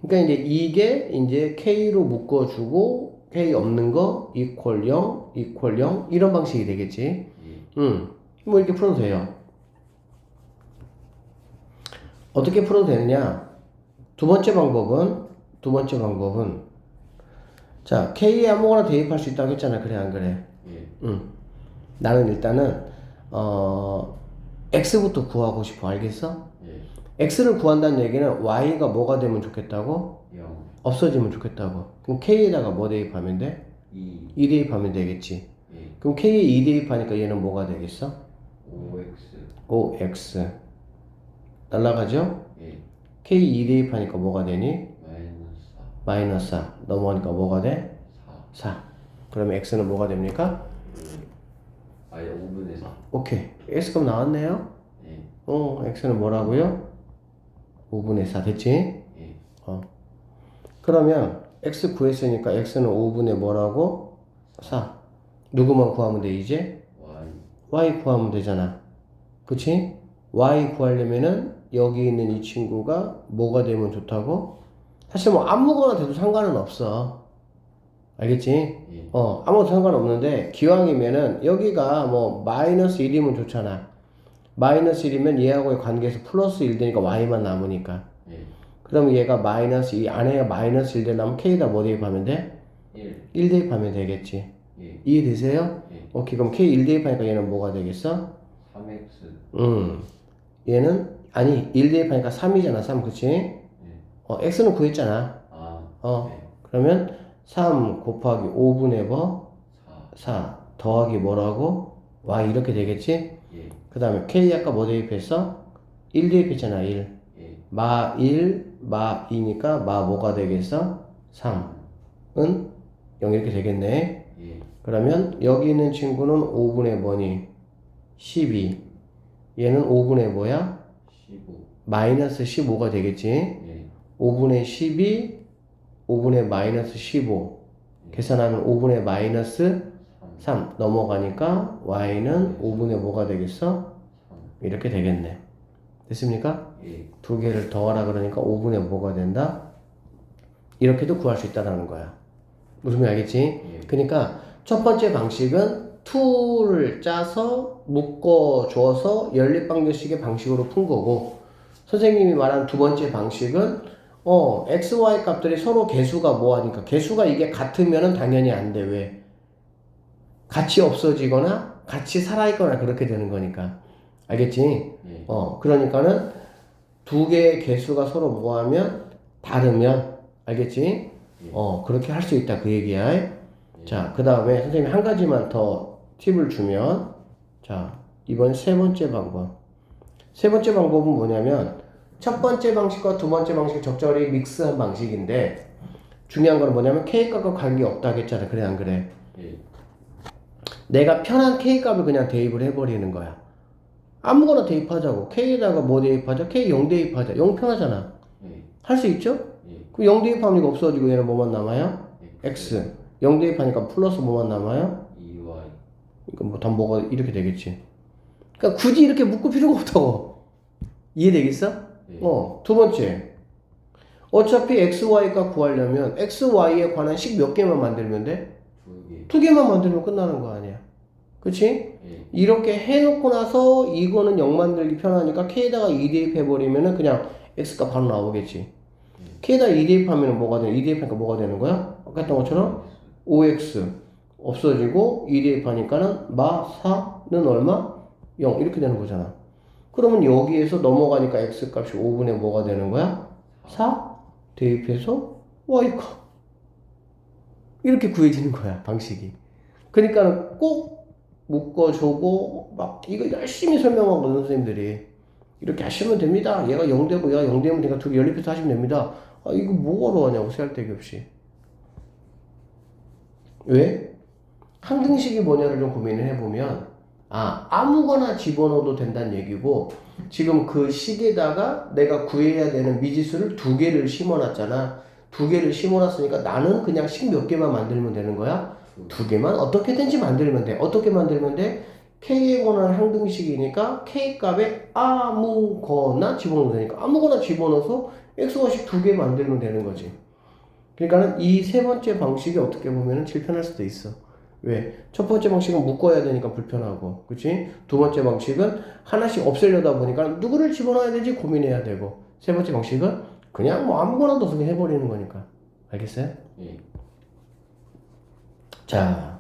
그러니까 이제 이게 이제 k로 묶어주고 k 없는 거 이퀄 0, 이퀄 0 이런 방식이 되겠지. 뭐 이렇게 풀어도 돼요. 어떻게 풀어도 되느냐? 두 번째 방법은 자, k에 아무거나 대입할 수 있다고 했잖아. 그래, 안 그래? 네. 나는 일단은 x부터 구하고 싶어. 알겠어? 네. x를 구한다는 얘기는 y가 뭐가 되면 좋겠다고? 0. 없어지면 좋겠다고. 그럼 k에다가 뭐 대입하면 돼? 2 대입하면 되겠지. 네. 그럼 k에 2 대입하니까 얘는 뭐가 되겠어? 5x 날라가죠? 네. k 2 대입하니까 뭐가 되니? 마이너스 4. 마이너스 4 넘어가니까 뭐가 돼? 4. 4. 그러면 x는 뭐가 됩니까? 아예 5분의 4. 오케이. x값 나왔네요? 네. x는 뭐라고요? 5분의 4 됐지? 네. 그러면 x 구했으니까 x는 5분의 뭐라고? 4. 누구만 구하면 돼 이제? y 구하면 되잖아. 그치? y 구하려면은 여기 있는 이 친구가 뭐가 되면 좋다고? 사실 뭐 아무거나 돼도 상관은 없어. 알겠지? 네. 아무것도 상관없는데 기왕이면은 여기가 뭐 마이너스 1이면 좋잖아. 마이너스 1이면 얘하고의 관계에서 플러스 1 되니까 y만 남으니까. 네. 그럼 얘가 마이너스 이 안에 마이너스 1 되면 k에다 뭐 대입하면 돼? 1 대입하면 되겠지. 네. 이해되세요? 네. 오케이. 그럼 k 1 대입하니까 얘는 뭐가 되겠어? 3x. 얘는 아니 1 대입하니까 3이잖아. 3 그치? 네. x는 구했잖아. 네. 그러면 3 곱하기 5분의 뭐? 4 더하기 뭐라고? y 이렇게 되겠지? 예. 그 다음에 k 아까 뭐 대입했어? 1 대입했잖아. 1. 예. 마 1, 마 2니까 마 뭐가 되겠어? 3은 0 이렇게 되겠네. 예. 그러면 여기 있는 친구는 5분의 뭐니? 12. 얘는 5분의 뭐야? 15. 마이너스 15가 되겠지. 예. 5분의 12, 5분의 마이너스 15. 계산하면 5분의 마이너스 3 넘어가니까 y는 5분의 뭐가 되겠어? 3. 이렇게 되겠네. 됐습니까? 예. 두 개를 더하라 그러니까 5분의 뭐가 된다? 이렇게도 구할 수 있다라는 거야. 무슨 말인지 알겠지? 예. 그러니까 첫 번째 방식은 툴을 짜서 묶어줘서 연립방정식의 방식으로 푼 거고, 선생님이 말한 두 번째 방식은 x, y 값들이 서로 개수가 뭐하니까 개수가 이게 같으면은 당연히 안 돼. 왜? 같이 없어지거나 같이 살아있거나 그렇게 되는 거니까. 알겠지? 예. 그러니까는 두 개의 개수가 서로 뭐하면 다르면 알겠지? 예. 그렇게 할 수 있다 그 얘기야. 자, 그 다음에 선생님이 한 가지만 더 팁을 주면, 자, 이번 세 번째 방법. 세 번째 방법은 뭐냐면, 첫 번째 방식과 두 번째 방식 적절히 믹스한 방식인데, 중요한 건 뭐냐면, K값과 관계 없다 했잖아. 그래, 안 그래? 예. 내가 편한 K값을 그냥 대입을 해버리는 거야. 아무거나 대입하자고. K에다가 뭐 대입하자? K 0 대입하자. 0 편하잖아. 예. 할 수 있죠? 예. 그 0 대입하면 이거 없어지고 얘는 뭐만 남아요? 예. X. 0 대입하니까 플러스 뭐만 남아요? 2y. 이거 뭐 다 뭐가 이렇게 되겠지. 그러니까 굳이 이렇게 묶을 필요가 없다고. 이해되겠어? 예. 두 번째. 어차피 XY가 구하려면 XY에 관한 식 몇 개만 만들면 돼? 2개. 두 개만 만들면 끝나는 거 아니야. 그치? 예. 이렇게 해놓고 나서 이거는 0 만들기 편하니까 K에다가 2 대입해버리면은 그냥 X가 바로 나오겠지. K에다가 2 대입하면 뭐가 돼? 2 대입하니까 뭐가 되는 거야? 아까 했던 것처럼 5X 없어지고 2 대입하니까는 마4는 얼마? 0 이렇게 되는 거잖아. 그러면 여기에서 넘어가니까 X값이 5분의 뭐가 되는 거야? 4 대입해서 Y값 이렇게 구해지는 거야 방식이. 그러니까 꼭 묶어주고 막 이거 열심히 설명하거든 선생님들이. 이렇게 하시면 됩니다. 얘가 0되고 얘가 0되면 내가 두 개 연립해서 하시면 됩니다. 아 이거 뭐가 어려워하냐고 쓰잘데기 없이. 왜? 항등식이 뭐냐를 좀 고민을 해보면 아무거나 집어넣어도 된다는 얘기고 지금 그 식에다가 내가 구해야 되는 미지수를 두 개를 심어놨잖아. 두 개를 심어놨으니까 나는 그냥 식 몇 개만 만들면 되는 거야? 두 개만 어떻게든지 만들면 돼. 어떻게 만들면 돼? K에 관한 항등식이니까 K값에 아무거나 집어넣으면 되니까 아무거나 집어넣어서 X과식 두 개 만들면 되는 거지. 그러니까는 이 세 번째 방식이 어떻게 보면 불편할 수도 있어. 왜? 첫 번째 방식은 묶어야 되니까 불편하고, 그치? 두 번째 방식은 하나씩 없애려다 보니까 누구를 집어넣어야 되지 고민해야 되고, 세 번째 방식은 그냥 뭐 아무거나 넣어서 그냥 해버리는 거니까. 알겠어요? 예. 자,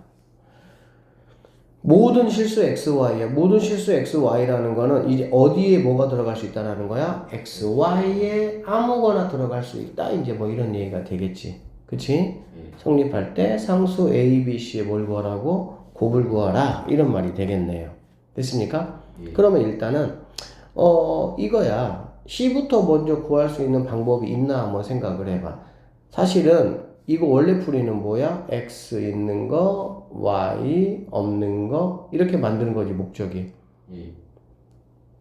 모든 실수 XY야. 모든 실수 XY라는 거는 이제 어디에 뭐가 들어갈 수 있다라는 거야? XY에 아무거나 들어갈 수 있다. 이제 뭐 이런 얘기가 되겠지. 그치? 예. 성립할 때 상수 A, B, C에 뭘 구하라고? 곱을 구하라. 이런 말이 되겠네요. 됐습니까? 예. 그러면 일단은, 이거야. C부터 먼저 구할 수 있는 방법이 있나 한번 생각을 해봐. 사실은 이거 원래 풀이는 뭐야? X 있는 거, Y 없는 거 이렇게 만드는 거지 목적이. 예.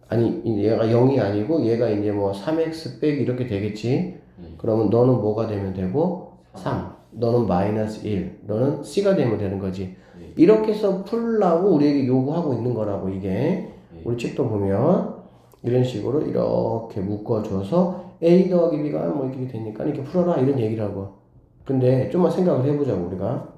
아니 얘가 0이 아니고 얘가 이제 뭐 3X 빼기 이렇게 되겠지. 그러면 너는 뭐가 되면 되고 3. 너는 마이너스 1. 너는 C가 되면 되는 거지. 이렇게 해서 풀라고 우리에게 요구하고 있는 거라고 이게. 우리 책도 보면 이런 식으로 이렇게 묶어줘서 A 더하기 B가 뭐 이렇게 되니까 이렇게 풀어라 이런 얘기라고. 근데 좀만 생각을 해보자고 우리가.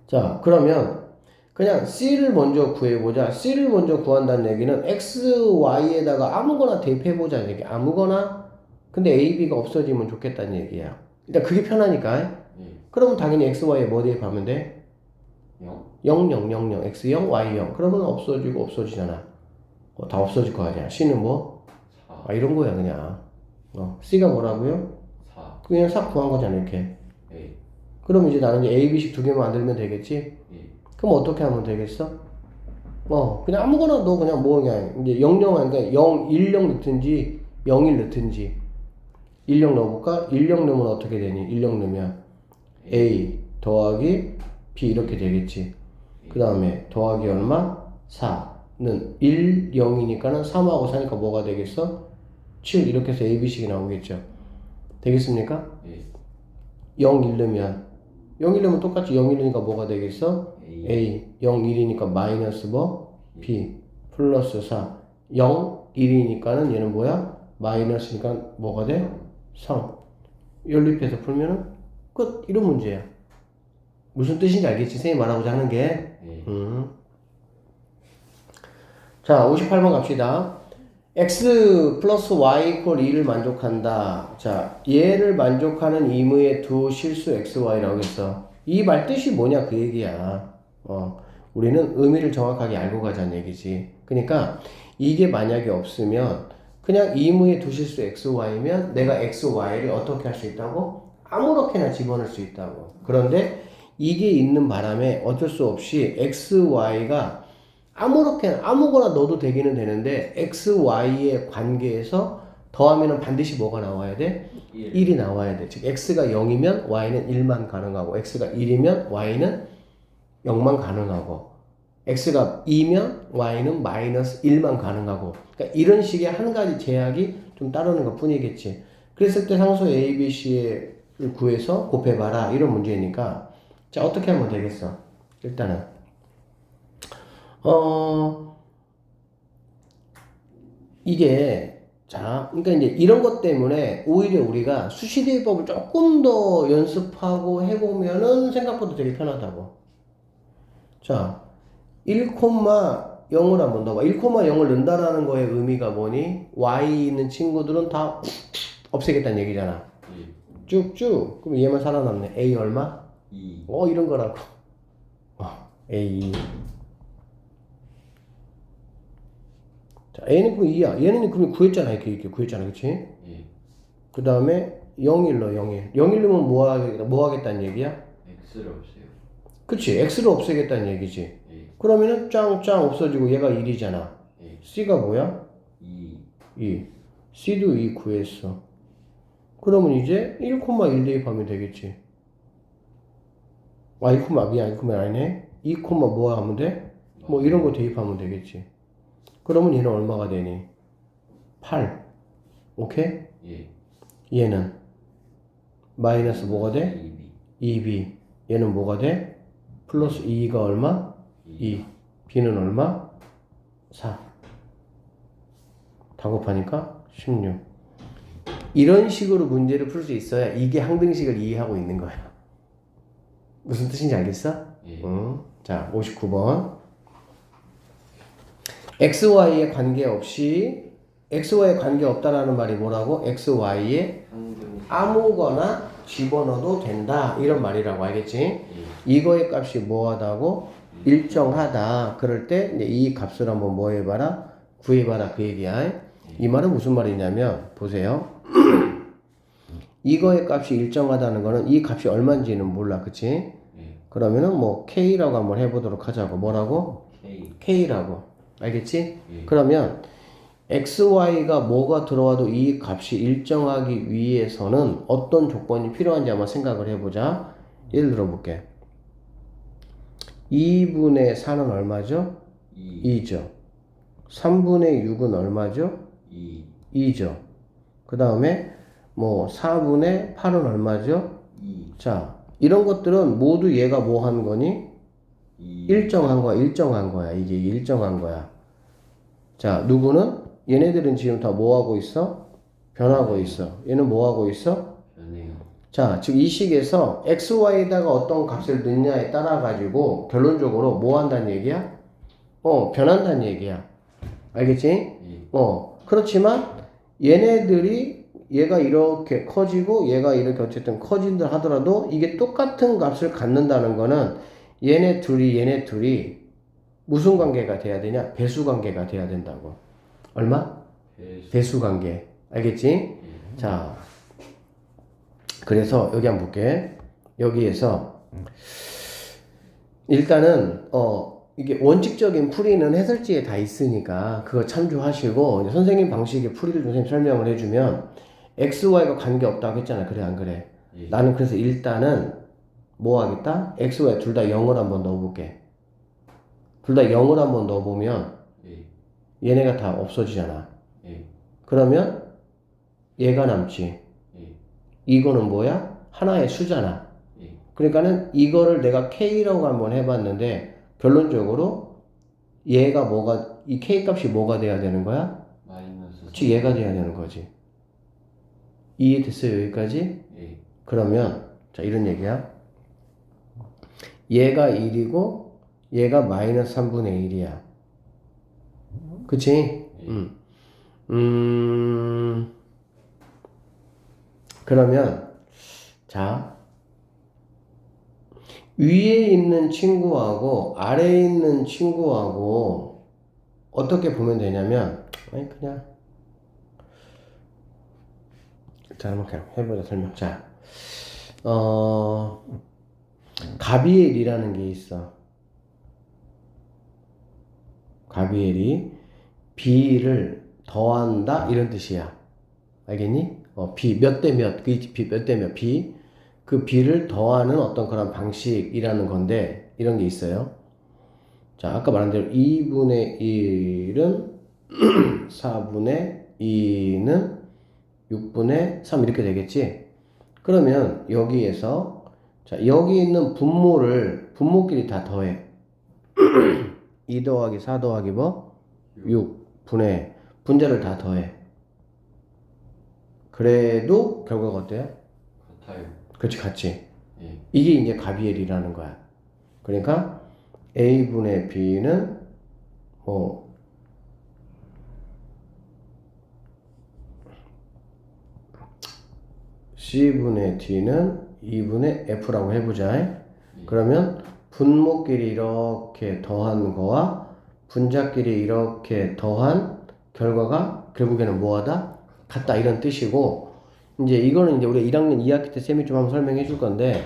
자 그러면 그냥 C를 먼저 구해보자. C를 먼저 구한다는 얘기는 X, Y에다가 아무거나 대입해보자는 얘기. 아무거나. 근데 A, B가 없어지면 좋겠다는 얘기야. 일단 그게 편하니까. 예. 그러면 당연히 X, Y에 뭐 대입하면 돼? 0. 0, 0, 0, 0. X 0, Y 0. 그러면 없어지고 없어지잖아. 다 없어질 거 아니야. C는 뭐? 4. 이런 거야 그냥. C가 뭐라고요? 4. 그냥 싹 구한 거잖아 이렇게. 예. 그럼 이제 나는 이제 A, B씩 두 개만 만들면 되겠지? 예. 그럼 어떻게 하면 되겠어? 그냥 아무거나 너 그냥 뭐 그냥 이제 0, 0 하니까 0, 1, 0 넣든지 0, 1 넣든지 1, 0 넣어볼까? 1, 0 넣으면 어떻게 되니? 1, 0 넣으면 A 더하기 B 이렇게 되겠지. 그 다음에 더하기 얼마? 4는 1, 0이니까는 3하고 4니까 뭐가 되겠어? 7 이렇게 해서 A, B식이 나오겠죠. 되겠습니까? 예. 0, 1 넣으면 0, 1 넣으면 똑같이 0, 1이니까 뭐가 되겠어? A 0, 1이니까 마이너스 뭐? B 플러스 4 0, 1이니까는 얘는 뭐야? 마이너스니까 뭐가 돼? 3 연립해서 풀면은 끝. 이런 문제야. 무슨 뜻인지 알겠지? 선생님 말하고자 하는 게. 예. 자 58번 갑시다. x 플러스 y 이퀄 2를 만족한다. 자 얘를 만족하는 임의의 두 실수 xy라고 했어. 이 말 뜻이 뭐냐 그 얘기야. 우리는 의미를 정확하게 알고 가자는 얘기지. 그러니까 이게 만약에 없으면 그냥 이무에 두실 수 xy면 내가 xy를 어떻게 할 수 있다고? 아무렇게나 집어넣을 수 있다고. 그런데 이게 있는 바람에 어쩔 수 없이 xy가 아무렇게나 아무거나 넣어도 되기는 되는데 xy의 관계에서 더하면은 반드시 뭐가 나와야 돼? 1이 나와야 돼. 즉 x가 0이면 y는 1만 가능하고 x가 1이면 y는 0만 가능하고 x가 2면 y는 마이너스 1만 가능하고 그러니까 이런 식의 한 가지 제약이 좀 따르는 것 뿐이겠지. 그랬을 때 상수 a, b, c를 구해서 곱해봐라 이런 문제니까 자 어떻게 하면 되겠어? 일단은 이게 자 그러니까 이제 이런 것 때문에 오히려 우리가 수시대입법을 조금 더 연습하고 해보면은 생각보다 되게 편하다고. 자 1,0을 한번 넣어봐. 1,0을 넣는다라는 거의 의미가 뭐니? y 있는 친구들은 다 없애겠다는 얘기잖아. 쭉쭉. 그럼 얘만 살아남네. a 얼마? 2. 이런 거라고. a. 자, a는 그럼 2야. 얘는 그럼 구했잖아. 이렇게 구했잖아. 그치? 예. 그 다음에 0일 넣어, 0일. 0일 넣으면 뭐 하겠다는 얘기야? x를 없애요. 그치. x를 없애겠다는 얘기지. 예. 그러면은 짱짱 없어지고 얘가 1이잖아. 예. c가 뭐야? 2. 2. c도 2 구했어. 그러면 이제 1,1 대입하면 되겠지. 1,2 아니네. 2, 뭐 하면 돼? 뭐 이런 거 대입하면 되겠지. 그러면 얘는 얼마가 되니? 8. 오케이? 예. 얘는 마이너스 뭐가 돼? 2b. 2b. 얘는 뭐가 돼? 플러스 2가 얼마? 2. b는 얼마? 4. 다 곱하니까 16. 이런 식으로 문제를 풀 수 있어야 이게 항등식을 이해하고 있는 거야. 무슨 뜻인지 알겠어? 예. 자, 59번. XY에 관계없이 XY에 관계없다라는 말이 뭐라고? XY에 아무거나 집어넣어도 된다 이런 말이라고 알겠지? 예. 이거의 값이 뭐하다고? 일정하다. 그럴 때 이제 이 값을 한번 뭐 해봐라? 구해봐라 그 얘기야. 이 말은 무슨 말이냐면 보세요. 이거의 값이 일정하다는 거는 이 값이 얼마인지는 몰라. 그치? 예. 그러면은 뭐 K라고 한번 해보도록 하자고. 뭐라고? K. K라고. 알겠지? 예. 그러면 XY가 뭐가 들어와도 이 값이 일정하기 위해서는 어떤 조건이 필요한지 한번 생각을 해보자. 예를 들어볼게. 2분의 4는 얼마죠? 2죠. 3분의 6은 얼마죠? 2죠. 그 다음에 뭐 4분의 8은 얼마죠? 2. 자, 이런 것들은 모두 얘가 뭐 한 거니? 2. 일정한 거야. 이게 일정한 거야. 자, 누구는? 얘네들은 지금 다 뭐 하고 있어? 변하고 있어. 얘는 뭐 하고 있어? 변해요. 자, 즉 이 식에서 xy에다가 어떤 값을 넣냐에 따라 가지고 결론적으로 뭐 한다는 얘기야? 변한다는 얘기야. 알겠지? 예. 그렇지만 얘네들이 얘가 이렇게 커지고 얘가 이렇게 어쨌든 커진다 하더라도 이게 똑같은 값을 갖는다는 거는 얘네 둘이 무슨 관계가 돼야 되냐? 배수 관계가 돼야 된다고. 얼마? 배수 관계. 알겠지? 예. 자, 그래서 여기 한번 볼게. 여기에서 일단은 이게 원칙적인 풀이는 해설지에 다 있으니까 그거 참조하시고 이제 선생님 방식의 풀이를 선생님 설명을 해주면 XY가 관계없다고 했잖아. 그래 안 그래? 예. 나는 그래서 일단은 뭐 하겠다? XY 둘 다 0을 한번 넣어볼게. 둘 다 0을 한번 넣어보면 예. 얘네가 다 없어지잖아. 예. 그러면 얘가 남지. 예. 이거는 뭐야? 하나의 수잖아. 예. 그러니까는 이거를 내가 K라고 한번 해봤는데 결론적으로 얘가 이 K 값이 뭐가 돼야 되는 거야? 마이너스. 즉 얘가 돼야 되는 거지. 이해됐어요 여기까지? 예. 그러면 자 이런 얘기야. 얘가 1이고 얘가 마이너스 3분의 1이야. 그치? 예. 그러면 자 위에 있는 친구하고 아래에 있는 친구하고 어떻게 보면 되냐면 아니 그냥 자 한번 그냥 해보자 설명. 자 가비엘이라는 게 있어. 가비엘이 B를 더한다 이런 뜻이야. 알겠니? B 몇 대 몇, 그 B 몇 대 몇, B 그 B를 더하는 어떤 그런 방식이라는 건데 이런 게 있어요. 자 아까 말한 대로 2분의 1은 4분의 2는 6분의 3 이렇게 되겠지. 그러면 여기에서 자 여기 있는 분모끼리 다 더해. 2 더하기 4 더하기 뭐? 6분의 분자를 다 더해. 그래도 결과가 어때요? 같아요. 그렇지 같지. 예. 이게 이제 가비엘이라는 거야. 그러니까 A분의 B는 뭐 C분의 D는 2분의 F라고 해보자. 그러면 분모끼리 이렇게 더한 거와 분자끼리 이렇게 더한 결과가 결국에는 뭐하다? 같다 이런 뜻이고 이제 이거는 이제 우리 1학년 2학기 때 쌤이 좀 한번 설명해 줄 건데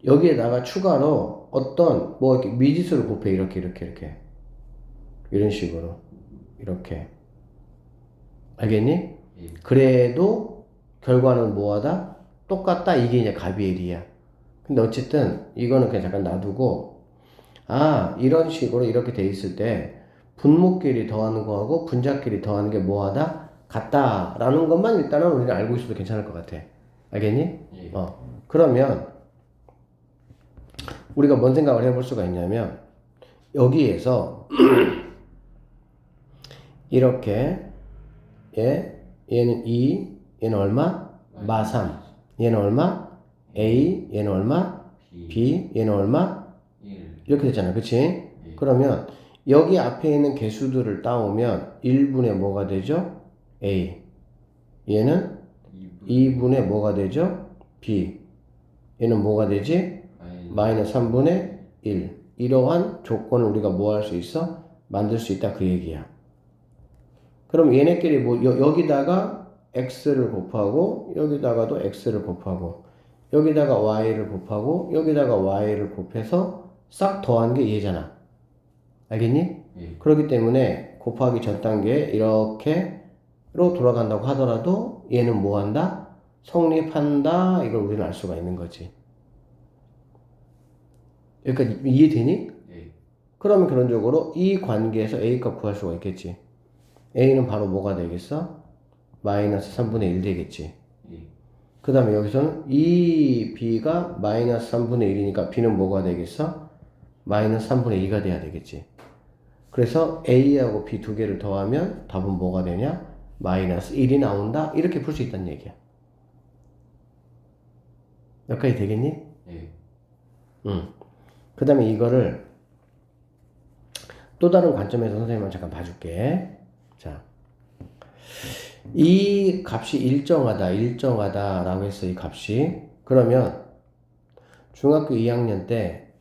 여기에다가 추가로 어떤 뭐 이렇게 미지수를 곱해 이렇게 이런 식으로 이렇게 알겠니? 예. 그래도 결과는 뭐하다? 똑같다 이게 이제 가비엘이야. 근데 어쨌든 이거는 그냥 잠깐 놔두고 이런 식으로 이렇게 돼 있을 때 분모끼리 더하는 거하고 분자끼리 더하는 게 뭐하다? 같다라는 것만 일단은 우리는 알고 있어도 괜찮을 것 같아. 알겠니? 예. 그러면 우리가 뭔 생각을 해볼 수가 있냐면 여기에서 이렇게 얘는 2, 얘는 얼마? 마 3. 얘는 얼마? A, 얘는 얼마? B, 얘는 얼마? 1. 이렇게 되잖아. 그치? 그러면 여기 앞에 있는 개수들을 따오면 1분의 뭐가 되죠? A. 얘는 2분의 뭐가 되죠? B. 얘는 뭐가 되지? 마이너스 3분의 1. 이러한 조건을 우리가 뭐 할 수 있어? 만들 수 있다 그 얘기야. 그럼 얘네끼리 뭐 여기다가 x를 곱하고 여기다가도 x를 곱하고 여기다가 y를 곱하고 여기다가 y를 곱해서 싹 더한 게 얘잖아. 알겠니? 예. 그렇기 때문에 곱하기 전 단계 이렇게로 돌아간다고 하더라도 얘는 뭐 한다? 성립한다. 이걸 우리는 알 수가 있는 거지. 여기까지 이해되니? 예. 그러면 결론적으로 이 관계에서 A값 구할 수가 있겠지. A는 바로 뭐가 되겠어? 마이너스 3분의 1 되겠지. 예. 그 다음에 여기서는 이 B가 마이너스 3분의 1이니까 B는 뭐가 되겠어? 마이너스 3분의 2가 돼야 되겠지. 그래서 A하고 B 두 개를 더하면 답은 뭐가 되냐? 마이너스 1이 나온다. 이렇게 풀 수 있다는 얘기야. 여기까지 되겠니? 예. 응. 그 다음에 이거를 또 다른 관점에서 선생님은 잠깐 봐줄게. 자, 이 값이 일정하다라고 했어. 이 값이. 그러면 중학교 2학년 때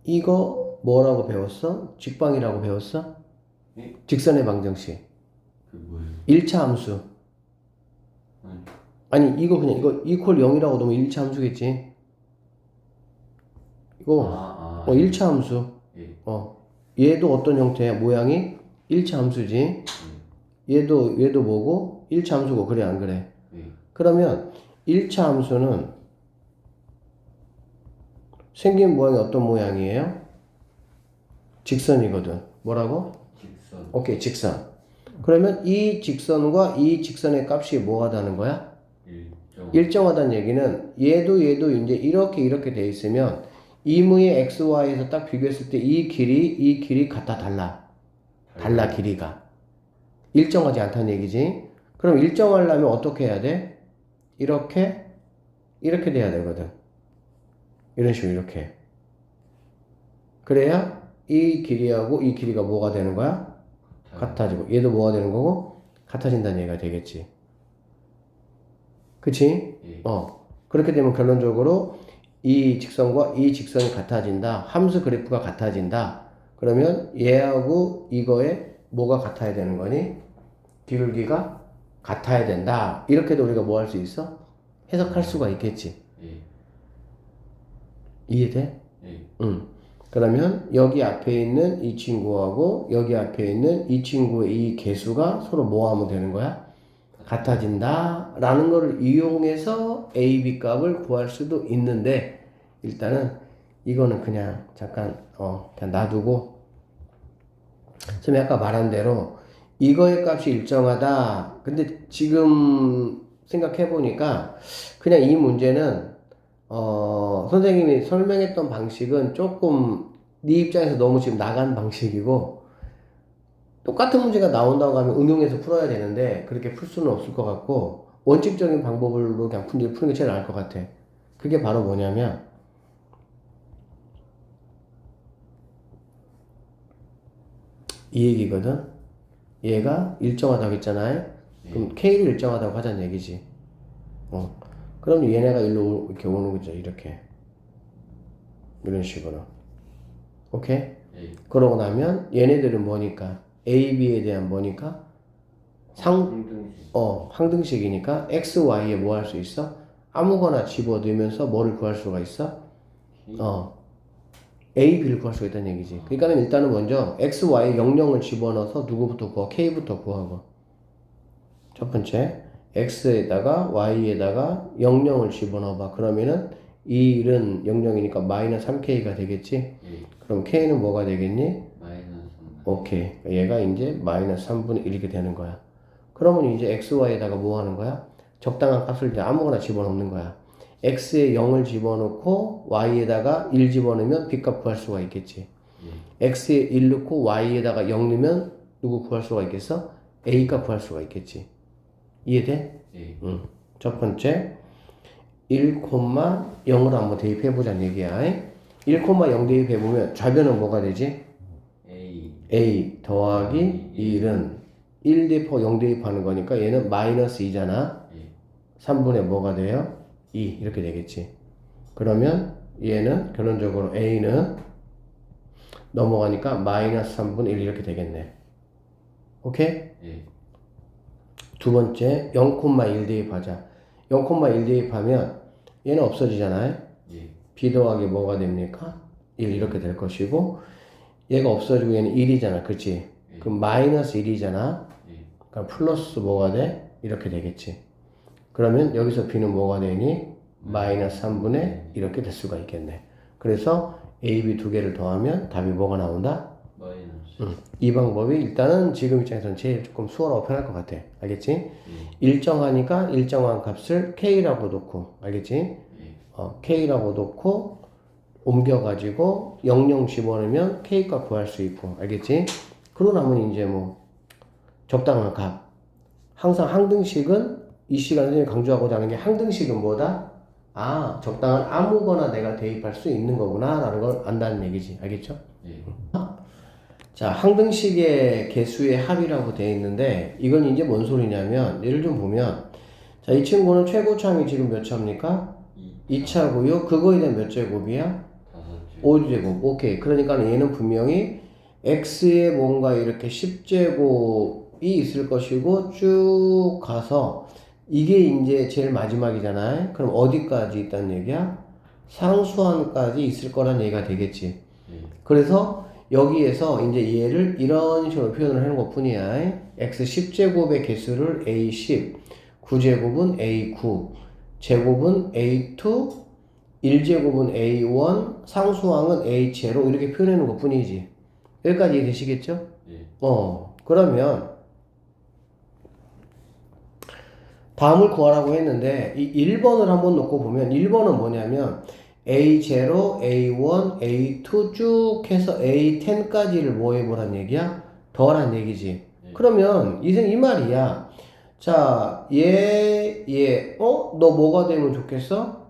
이거 뭐라고 배웠어? 직방이라고 배웠어? 예? 직선의 방정식. 그 뭐예요? 1차 함수. 아니 이거 그냥 이거 이퀄 0이라고 놓으면 1차 함수겠지. 이거 1차 함수. 예. 얘도 어떤 형태야? 모양이 1차 함수지. 얘도 뭐고? 1차 함수고. 그래 안 그래? 예. 그러면 1차 함수는 생긴 모양이 어떤 모양이에요? 직선이거든. 뭐라고? 직선. 오케이, 직선. 그러면 이 직선과 이 직선의 값이 뭐하다는 거야? 일정하다는 얘기는 얘도 이제 이렇게 돼 있으면 이무의 x, y에서 딱 비교했을 때 이 길이 같다 달라 길이가. 일정하지 않다는 얘기지. 그럼 일정하려면 어떻게 해야 돼? 이렇게 돼야 되거든. 이런 식으로 이렇게. 그래야 이 길이하고 이 길이가 뭐가 되는 거야? 같아지고 얘도 뭐가 되는 거고 같아진다는 얘기가 되겠지. 그치? 예. 그렇게 되면 결론적으로 이 직선과 이 직선이 같아진다. 함수 그래프가 같아진다. 그러면 얘하고 이거의 뭐가 같아야 되는 거니? 기울기가 같아야 된다. 이렇게도 우리가 뭐 할 수 있어? 해석할 수가 있겠지. 예. 이해돼? 예. 그러면 여기 앞에 있는 이 친구하고 여기 앞에 있는 이 친구의 이 개수가 서로 뭐 하면 되는 거야? 같아진다 라는 거를 이용해서 A, B 값을 구할 수도 있는데 일단은 이거는 그냥 잠깐 그냥 놔두고 선생님이 아까 말한 대로 이거의 값이 일정하다. 근데 지금 생각해 보니까 그냥 이 문제는 선생님이 설명했던 방식은 조금 네 입장에서 너무 지금 나간 방식이고 똑같은 문제가 나온다고 하면 응용해서 풀어야 되는데 그렇게 풀 수는 없을 것 같고 원칙적인 방법으로 그냥 푸는 게 제일 나을 것 같아. 그게 바로 뭐냐면 이 얘기거든. 얘가 일정하다고 했잖아요. 그럼 K를 일정하다고 하자는 얘기지. 그럼 얘네가 일로 이렇게 오는 거죠. 이렇게. 이런 식으로. 오케이? 예. 그러고 나면 얘네들은 뭐니까? A, B에 대한 뭐니까? 항등식이니까 X, Y에 뭐 할 수 있어? 아무거나 집어넣으면서 뭐를 구할 수가 있어? A, B를 구할 수가 있다는 얘기지. 그러니까 일단은 먼저 X, Y, 00을 집어넣어서 누구부터 구하? K부터 구하고. 첫 번째, X에다가 Y에다가 00을 집어넣어봐. 그러면은 이 1은 00이니까 마이너스 3K가 되겠지? 예. 그럼 K는 뭐가 되겠니? 마이너스 3. 오케이. 얘가 이제 마이너스 3분의 1 이렇게 되는 거야. 그러면 이제 XY에다가 뭐 하는 거야? 적당한 값을 이제 아무거나 집어넣는 거야. X에 0을 집어넣고 Y에다가 1 집어넣으면 B값 구할 수가 있겠지. X에 1 넣고 Y에다가 0 넣으면 누구 구할 수가 있겠어? A값 구할 수가 있겠지. 이해돼? 예. 첫 번째 1,0을 한번 대입해보자는 얘기야. 1,0 대입해보면 좌변은 뭐가 되지? A 더하기 1은 1 대입하고 0 대입하는 거니까 얘는 마이너스 2잖아. 3분의 뭐가 돼요? 2 이렇게 되겠지. 그러면 얘는 결론적으로 A는 넘어가니까 마이너스 3분의 1 이렇게 되겠네. 오케이? 예. 두 번째 0,1 대입하자. 0,1 대입하면 얘는 없어지잖아요. 예. B 더하기 뭐가 됩니까? 1 이렇게 될 것이고 얘가 없어지고 얘는 1이잖아. 그치? 그럼 마이너스 1이잖아. 그럼 플러스 뭐가 돼? 이렇게 되겠지. 그러면 여기서 B는 뭐가 되니? 마이너스 3분의 이렇게 될 수가 있겠네. 그래서 A, B 두 개를 더하면 답이 뭐가 나온다? 마이너스. 이 방법이 일단은 지금 입장에서는 제일 조금 수월하고 편할 것 같아. 알겠지? 일정하니까 일정한 값을 K라고 놓고, 알겠지? K라고 놓고 옮겨가지고 00 집어넣으면 K값 구할 수 있고, 알겠지? 그러고 나면 이제 뭐 적당한 값. 항상 항등식은 이 시간에 선생님이 강조하고자 하는 게 항등식은 뭐다? 적당한 아무거나 내가 대입할 수 있는 거구나 라는 걸 안다는 얘기지. 알겠죠? 자, 항등식의 개수의 합이라고 되어 있는데 이건 이제 뭔 소리냐면 예를 좀 보면 자, 이 친구는 최고참이 지금 몇 차입니까? 2차고요. 그거에 대한 몇 제곱이야? 5제곱. 오케이. 그러니까 얘는 분명히 x에 뭔가 이렇게 10제곱이 있을 것이고 쭉 가서 이게 이제 제일 마지막이잖아요. 그럼 어디까지 있다는 얘기야? 상수함까지 있을 거란 얘기가 되겠지. 그래서 여기에서 이제 얘를 이런 식으로 표현을 하는 것 뿐이야. x 10제곱의 개수를 a10, 9제곱은 a9, 제곱은 a2, 1제곱은 a1, 상수항은 a0 이렇게 표현하는 것 뿐이지. 여기까지 이해되시겠죠? 그러면 다음을 구하라고 했는데 이 1번을 한번 놓고 보면 1번은 뭐냐면 A0, A1, A2 쭉 해서 A10까지를 뭐 해보란 얘기야? 더란 얘기지. 그러면 이 말이야. 자, 너 뭐가 되면 좋겠어?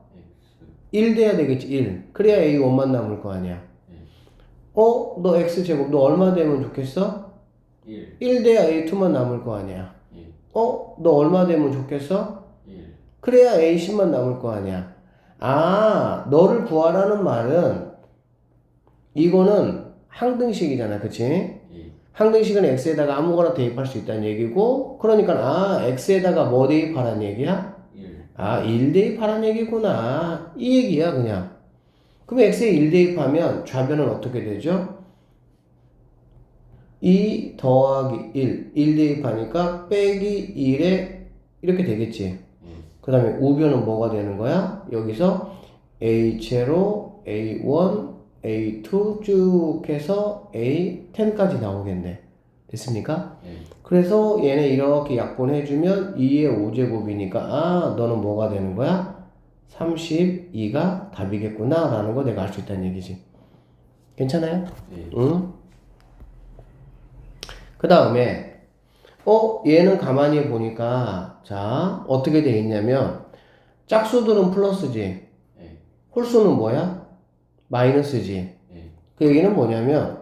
1 돼야 되겠지, 1. 그래야 A1만 남을 거 아니야. 너 X제곱, 너 얼마 되면 좋겠어? 1 돼야 A2만 남을 거 아니야. 너 얼마 되면 좋겠어? 1. 그래야 A10만 남을 거 아니야. 아, 너를 구하라는 말은 이거는 항등식이잖아. 그치? 예. 항등식은 x에다가 아무거나 대입할 수 있다는 얘기고 그러니까 아, x에다가 뭐 대입하라는 얘기야? 1. 아, 1 대입하라는 얘기구나. 이 얘기야 그냥. 그럼 x에 1 대입하면 좌변은 어떻게 되죠? 2 더하기 1 대입하니까 빼기 1에 이렇게 되겠지. 예. 그 다음에 우변은 뭐가 되는 거야? 여기서 A0, A1, A2 쭉 해서 A10까지 나오겠네. 됐습니까? 예. 그래서 얘네 이렇게 약분해주면 2의 5제곱이니까 아 너는 뭐가 되는 거야? 32가 답이겠구나 라는 거 내가 알 수 있다는 얘기지. 괜찮아요? 예. 응? 그 다음에 얘는 가만히 보니까 자 어떻게 돼 있냐면 짝수들은 플러스지 예. 홀수는 뭐야? 마이너스지. 예. 그 얘기는 뭐냐면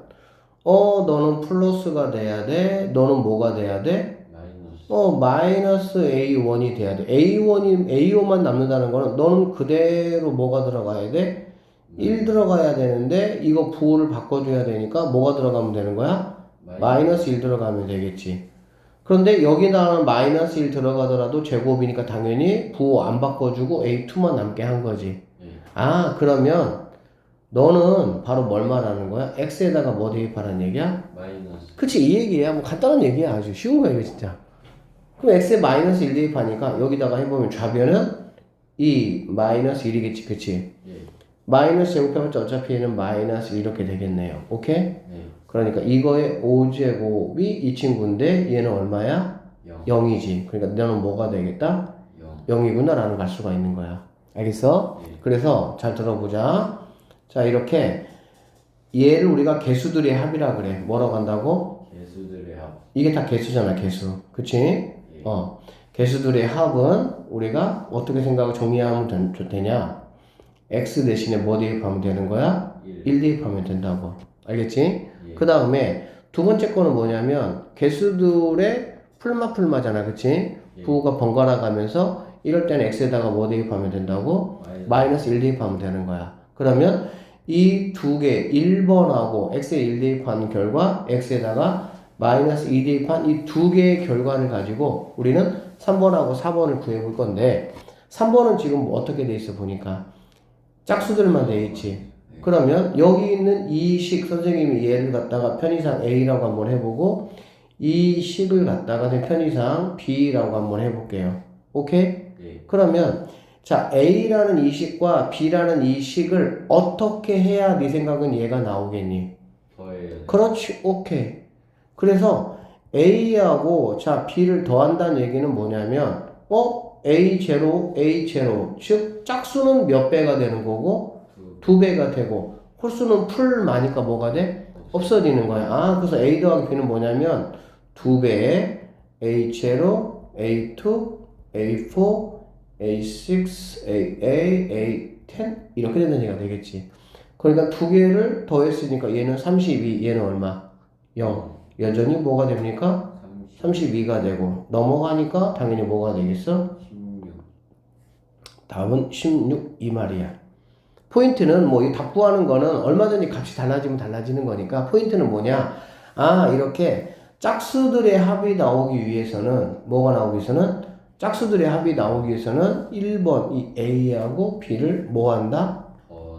너는 플러스가 돼야 돼. 너는 뭐가 돼야 돼? 마이너스. 마이너스 A1이 돼야 돼. A5만 남는다는 거는 너는 그대로 뭐가 들어가야 돼? 1 들어가야 되는데 이거 부호를 바꿔줘야 되니까 뭐가 들어가면 되는 거야? 마이너스 1 들어가면 되겠지. 그런데 여기다가는 마이너스 1 들어가더라도 제곱이니까 당연히 부호 안 바꿔주고 A2만 남게 한 거지. 예. 아, 그러면 너는 바로 뭘 말하는 거야? X에다가 뭐 대입하라는 얘기야? 마이너스. 그치, 이 얘기야. 뭐 간단한 얘기야. 아주 쉬운 거야, 이거 진짜. 그럼 X에 마이너스 1 대입하니까 여기다가 해보면 좌변은 이 마이너스 1이겠지, 그치? 예. 마이너스 제곱해봤자 어차피 얘는 마이너스 이렇게 되겠네요. 오케이? 예. 그러니까 이거의 5제곱이 이 친구인데 얘는 얼마야? 0. 0이지. 그러니까 너는 뭐가 되겠다? 0. 0이구나 라는 걸 알 수가 있는 거야. 알겠어? 예. 그래서 잘 들어보자. 자, 이렇게 얘를 우리가 개수들의 합이라 그래. 뭐라고 한다고? 개수들의 합. 이게 다 개수잖아, 개수. 그치? 예. 개수들의 합은 우리가 어떻게 생각하고 정리하면 되냐? x 대신에 뭐 대입하면 되는 거야? 1 대입하면 된다고. 알겠지? 예. 그 다음에 두 번째 거는 뭐냐면 개수들의 풀마잖아. 그치? 예. 부호가 번갈아 가면서 이럴 때는 x에다가 뭐 대입하면 된다고? 마이너스 1 대입하면 되는 거야. 그러면 이 두 개 1번하고 x에 1 대입한 결과 x에다가 마이너스 2 대입한 이 두 개의 결과를 가지고 우리는 3번하고 4번을 구해볼 건데 3번은 지금 뭐 어떻게 돼 있어 보니까 짝수들만 돼 있지. 그러면 여기 있는 이 식 선생님이 얘를 갖다가 편의상 A라고 한번 해보고 이 식을 갖다가 편의상 B라고 한번 해볼게요. 오케이? 예. 그러면 자 A라는 이 식과 B라는 이 식을 어떻게 해야 네 생각은 얘가 나오겠니? 더해야. 그렇지. 오케이. 그래서 A하고 자 B를 더한다는 얘기는 뭐냐면 A0, A0 즉 짝수는 몇 배가 되는 거고 2배가 되고 홀수는 풀마니까 뭐가 돼? 없어지는 거야. 아, 그래서 A 더하기 B는 뭐냐면 2배의 A0, A2, A4, A6, AA, A10 이렇게 되는 얘기가 되겠지. 그러니까 두 개를 더했으니까 얘는 32, 얘는 얼마? 0. 여전히 뭐가 됩니까? 32가 되고 넘어가니까 당연히 뭐가 되겠어? 16. 답은 16 이 말이야. 포인트는 뭐 이 답 구하는 거는 얼마든지 값이 달라지면 달라지는 거니까 포인트는 뭐냐? 아, 이렇게 짝수들의 합이 나오기 위해서는 뭐가 나오기 위해서는 짝수들의 합이 나오기 위해서는 1번 이 A하고 B를 뭐 한다?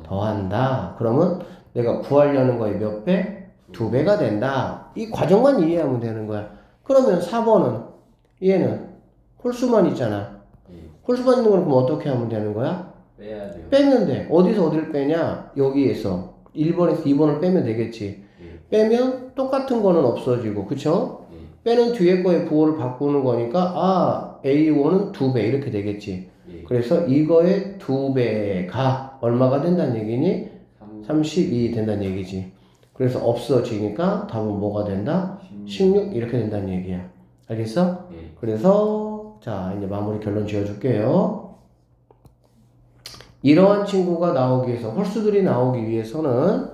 더한다. 그러면 내가 구하려는 거에 몇 배? 2배가 된다. 이 과정만 이해하면 되는 거야. 그러면 4번은 얘는 홀수만 있잖아. 예. 홀수만 있는 건 그럼 어떻게 하면 되는 거야? 빼야 돼요. 빼면 돼. 어디서 어디를 빼냐? 여기에서 1번에서 2번을 빼면 되겠지. 예. 빼면 똑같은 거는 없어지고 그쵸? 예. 빼는 뒤에 거의 부호를 바꾸는 거니까 아 A1은 2배 이렇게 되겠지. 예. 그래서 이거의 2배가 얼마가 된다는 얘기니? 32 된다는 얘기지. 그래서 없어지니까 답은 뭐가 된다? 16 이렇게 된다는 얘기야. 알겠어? 예. 그래서 자 이제 마무리 결론 지어줄게요. 이러한 친구가 나오기 위해서 홀수들이 나오기 위해서는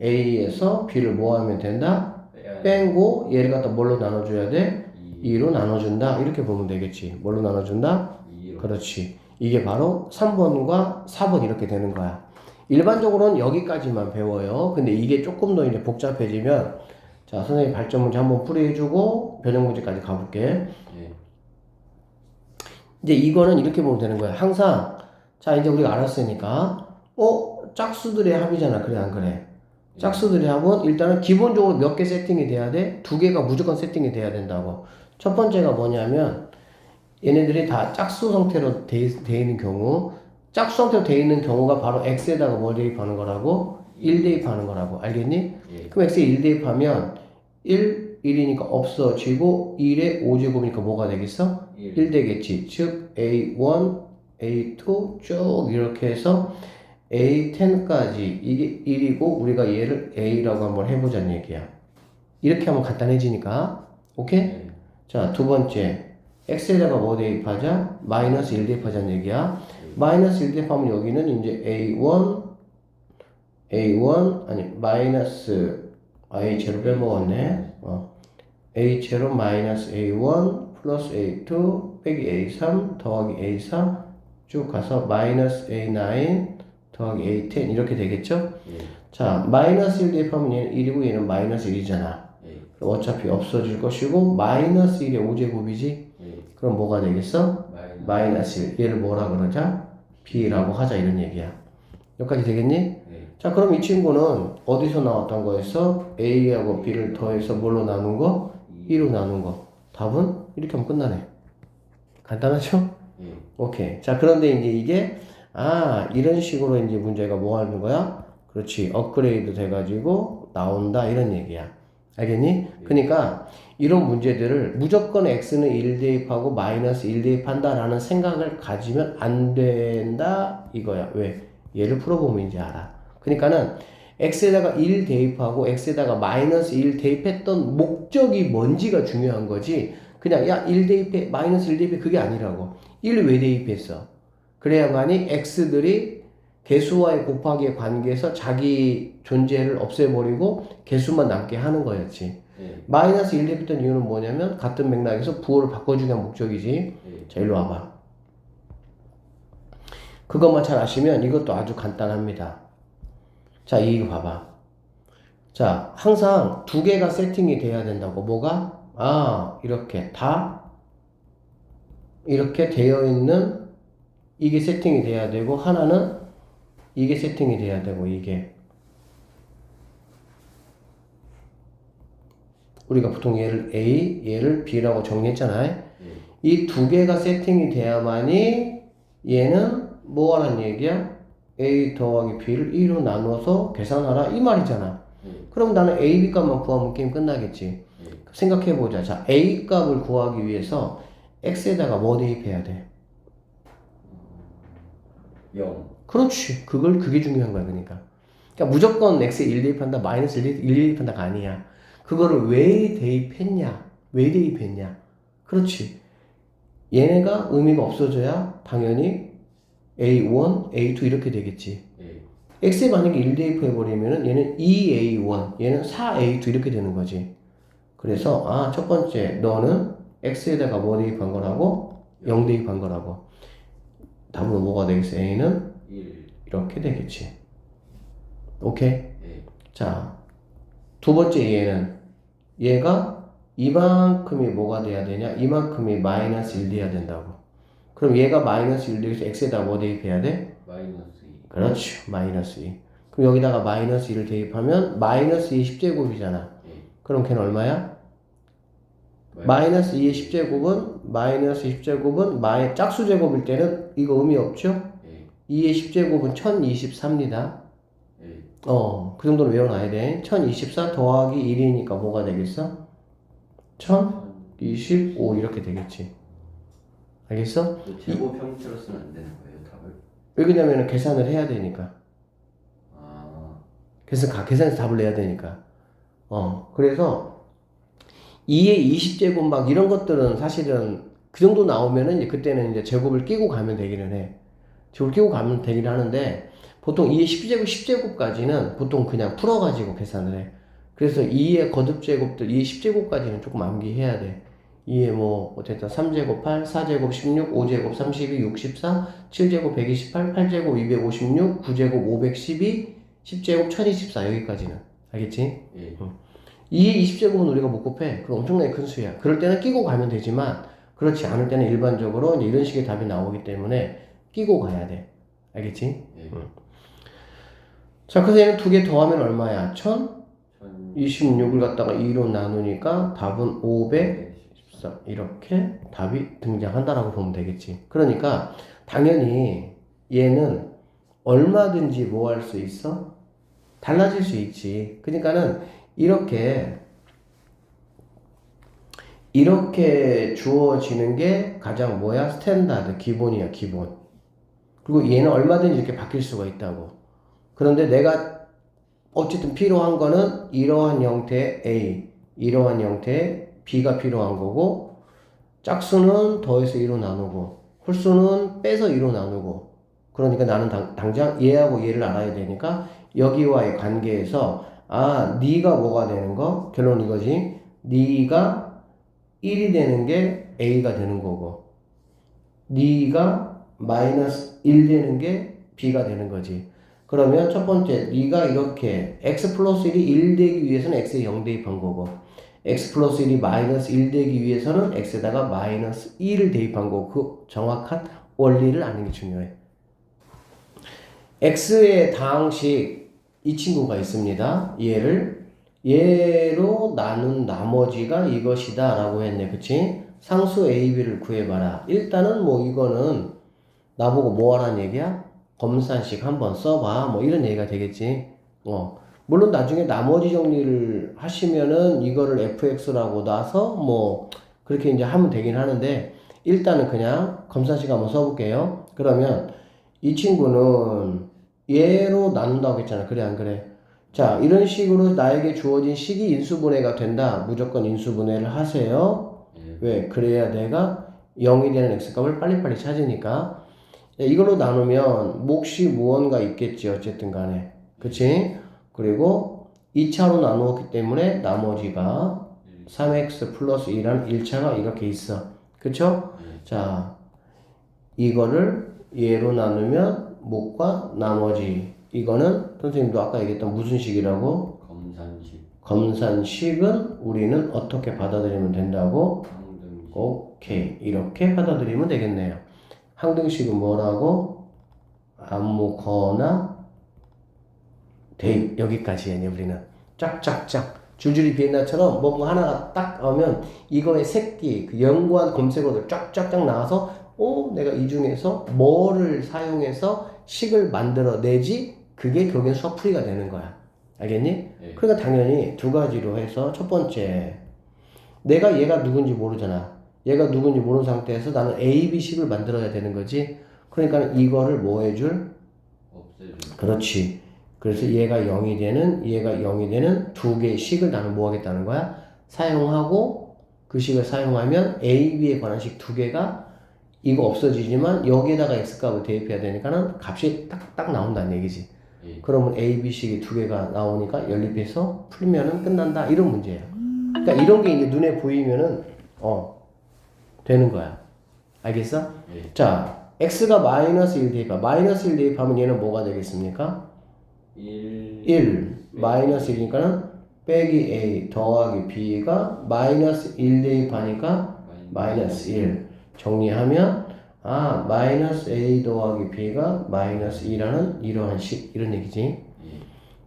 A에서 B를 뭐 하면 된다? 빼고 얘를 갖다 뭘로 나눠줘야 돼? 2로 나눠준다. 이렇게 보면 되겠지. 뭘로 나눠준다? 2로. 그렇지. 이게 바로 3번과 4번 이렇게 되는 거야. 일반적으로는 여기까지만 배워요. 근데 이게 조금 더 이제 복잡해지면 자, 선생님 발전 문제 한번 풀이해주고 변형 문제까지 가볼게. 예. 이제 이거는 이렇게 보면 되는 거야. 항상 자 이제 우리가 알았으니까 짝수들의 합이잖아. 그래 안 그래? 짝수들의 합은 일단은 기본적으로 몇 개 세팅이 돼야 돼? 두 개가 무조건 세팅이 돼야 된다고. 첫 번째가 뭐냐면 얘네들이 다 짝수 상태로 돼 있는 경우, 짝수 상태로 돼 있는 경우가 바로 x에다가 뭐 대입하는 거라고? 1 대입하는 거라고. 알겠니? 예. 그럼 x에 1 대입하면 1이니까 없어지고 1의 5제곱이니까 뭐가 되겠어? 1 되겠지. 즉 A1, A2 쭉 이렇게 해서 A10까지 이게 1이고 우리가 얘를 A라고 한번 해보자는 얘기야. 이렇게 하면 간단해지니까. 오케이? 예. 자, 두 번째. x에다가 뭐 대입하자? 마이너스 1 대입하자는 얘기야. 마이너스 1 대입하면 여기는 이제 A1 아니 마이너스 A0 빼먹었네. A0 마이너스 A1 플러스 A2 빼기 A3 더하기 A4 쭉 가서 마이너스 A9 더하기 A10 이렇게 되겠죠? 예. 자, 마이너스 1 대입하면 얘는 1이고 얘는 마이너스 1이잖아. 예. 그럼 어차피 없어질 것이고 마이너스 1의 5제곱이지? 예. 그럼 뭐가 되겠어? 마이너스 1. 얘를 뭐라 그러자? B라고 하자 이런 얘기야. 여기까지 되겠니? 예. 자, 그럼 이 친구는 어디서 나왔던 거였어? A하고 B를 더해서 뭘로 나눈 거? 2로 나눈 거. 답은 이렇게 하면 끝나네. 간단하죠? 예. 오케이. 자, 그런데 이제 이게 이런 식으로 이제 문제가 뭐 하는 거야? 그렇지. 업그레이드 돼가지고 나온다 이런 얘기야. 알겠니? 그러니까 이런 문제들을 무조건 x는 1 대입하고 마이너스 1 대입한다라는 생각을 가지면 안 된다 이거야. 왜? 얘를 풀어보면 이제 알아. 그러니까는 x에다가 1 대입하고 x에다가 마이너스 1 대입했던 목적이 뭔지가 중요한 거지. 그냥 야 1 대입해 마이너스 1 대입해 그게 아니라고. 1 왜 대입했어? 그래야만이 x들이 개수와의 곱하기의 관계에서 자기 존재를 없애버리고 개수만 남게 하는 거였지. 예. 마이너스 1 대입했던 이유는 뭐냐면 같은 맥락에서 부호를 바꿔주기 위한 목적이지. 예. 자, 일로 와봐. 그것만 잘 아시면 이것도 아주 간단합니다. 자, 이거 봐봐. 자, 항상 두 개가 세팅이 돼야 된다고. 뭐가? 이렇게 다 이렇게 되어 있는 이게 세팅이 돼야 되고 하나는 이게 세팅이 돼야 되고 이게 우리가 보통 얘를 A, 얘를 B라고 정리했잖아요. 예. 이 두 개가 세팅이 돼야만이 얘는 뭐 하라는 얘기야? A 더하기 B를 2로 나눠서 계산하라 이 말이잖아. 예. 그럼 나는 A, B 값만 구하면 게임 끝나겠지. 예. 생각해보자. 자, A 값을 구하기 위해서 X에다가 뭐 대입해야 돼? 0. 그렇지. 그게 중요한 거야, 그러니까. 그러니까 무조건 X에 1 대입한다, 마이너스 1 대입한다가 아니야. 그거를 왜 대입했냐? 왜 대입했냐? 그렇지. 얘네가 의미가 없어져야 당연히 A1, A2 이렇게 되겠지. 예. X에 만약에 1 대입해버리면은 얘는 2A1, 얘는 4A2 이렇게 되는 거지. 그래서, 첫 번째, 너는 X에다가 뭐 대입한 거라고? 0 대입한 거라고. 답은 뭐가 되겠어? A는 1. 이렇게 되겠지. 오케이? 예. 자, 두 번째 얘가 이만큼이 뭐가 돼야 되냐? 이만큼이 마이너스 1 돼야 된다고. 그럼 얘가 마이너스 1 돼서 x에다 뭐 대입해야 돼? 마이너스 2. 그렇죠. 마이너스 2. 그럼 여기다가 마이너스 1을 대입하면 마이너스 2 10제곱이잖아. 예. 그럼 걔는 얼마야? 마이너스 2의 10제곱은 마이너스 10제곱은 짝수 제곱일 때는 이거 의미 없죠? 예. 2의 10제곱은 1024입니다. 예. 그 정도는 외워놔야 돼. 1024 더하기 1이니까 뭐가 되겠어? 1025 이렇게 되겠지. 알겠어? 그 제곱 형태로 쓰면 안 되는 거예요, 답을? 왜 그러냐면 계산을 해야 되니까. 계산해서 답을 내야 되니까. 그래서 2의 20제곱 막 이런 것들은 사실은 그 정도 나오면은 이제 그때는 이제 제곱을 끼고 가면 되기는 해. 제곱을 끼고 가면 되기는 하는데 보통 2의 10제곱, 10제곱까지는 보통 그냥 풀어가지고 계산을 해. 그래서 2의 거듭제곱들, 2의 10제곱까지는 조금 암기해야 돼. 2에 뭐 어쨌든 3제곱 8, 4제곱 16, 5제곱 32, 64, 7제곱 128, 8제곱 256, 9제곱 512, 10제곱 1024 여기까지는 알겠지? 예. 2의 20제곱은 우리가 못 곱해. 그럼 엄청나게 큰 수야. 그럴 때는 끼고 가면 되지만 그렇지 않을 때는 일반적으로 이제 이런 식의 답이 나오기 때문에 끼고 가야 돼. 알겠지? 예. 자, 그래서 얘는 두 개 더하면 얼마야? 1000 26을 갖다가 2로 나누니까 답은 514 이렇게 답이 등장한다라고 보면 되겠지. 그러니까 당연히 얘는 얼마든지 뭐 할 수 있어? 달라질 수 있지. 그러니까는 이렇게 주어지는 게 가장 뭐야? 스탠다드, 기본이야, 기본. 그리고 얘는 얼마든지 이렇게 바뀔 수가 있다고. 그런데 내가 어쨌든 필요한 거는 이러한 형태의 A, 이러한 형태의 B가 필요한 거고, 짝수는 더해서 2로 나누고, 홀수는 빼서 2로 나누고, 그러니까 나는 당장 얘하고 얘를 알아야 되니까 여기와의 관계에서 네가 뭐가 되는 거? 결론 이거지. 네가 1이 되는 게 A가 되는 거고, 네가 마이너스 1 되는 게 B가 되는 거지. 그러면 첫 번째, 네가 이렇게 x 플러스 1이 1 되기 위해서는 x에 0 대입한 거고, x 플러스 1이 마이너스 1 되기 위해서는 x에다가 마이너스 2를 대입한 거고, 그 정확한 원리를 아는 게 중요해. x의 다항식 이 친구가 있습니다. 얘로 나눈 나머지가 이것이다 라고 했네. 그치? 상수 a, b를 구해봐라. 일단은 뭐 이거는 나보고 뭐 하라는 얘기야? 검산식 한번 써봐. 뭐 이런 얘기가 되겠지. 물론 나중에 나머지 정리를 하시면은 이거를 fx라고 놔서 뭐 그렇게 이제 하면 되긴 하는데 일단은 그냥 검산식 한번 써볼게요. 그러면 이 친구는 얘로 나눈다고 했잖아. 그래 안 그래? 자, 이런 식으로 나에게 주어진 식이 인수분해가 된다. 무조건 인수분해를 하세요. 예. 왜? 그래야 내가 0이 되는 x값을 빨리빨리 찾으니까. 이걸로 나누면 몫이 무언가 있겠지. 어쨌든 간에. 그치? 그리고 2차로 나누었기 때문에 나머지가 3x 플러스 2라는 1차가 이렇게 있어. 그쵸? 자, 이거를 얘로 나누면 몫과 나머지. 이거는 선생님도 아까 얘기했던 무슨 식이라고? 검산식. 검산식은 우리는 어떻게 받아들이면 된다고? 항등식. 오케이. 이렇게 받아들이면 되겠네요. 항등식은 뭐라고? 아무거나 대입. 여기까지 해네 우리는. 쫙쫙쫙. 줄줄이 비엔나처럼 뭔가 하나가 딱 나오면 이거의 새끼, 그 연구한 검색어들 쫙쫙쫙 나와서 내가 이 중에서 뭐를 사용해서 식을 만들어내지? 그게 결국엔 수학풀이가 되는 거야. 알겠니? 예. 그러니까 당연히 두 가지로 해서 첫 번째, 내가 얘가 누군지 모르잖아. 얘가 누군지 모르는 상태에서 나는 A, B 식을 만들어야 되는 거지. 그러니까 이거를 뭐 해줄? 없애줄. 그렇지. 그래서 얘가 0이 되는 두 개의 식을 나는 뭐 하겠다는 거야? 사용하고 그 식을 사용하면 A, B에 관한 식 두 개가 이거 없어지지만 여기에다가 X값을 대입해야 되니까는 값이 딱 나온다는 얘기지. 예. 그러면 A, B 식이 두 개가 나오니까 연립해서 풀면은 끝난다. 이런 문제예요. 그러니까 이런 게 이제 눈에 보이면은 되는 거야. 알겠어? 예. 자, X가 마이너스 1 대입하. 마이너스 1 대입하면 얘는 뭐가 되겠습니까? 1. 마이너스 1이니까는 빼기 A 더하기 B가 마이너스 1 대입하니까 마이너스 1. 정리하면 마이너스 A 더하기 B가 마이너스 2라는 이러한 식. 이런 얘기지. 예.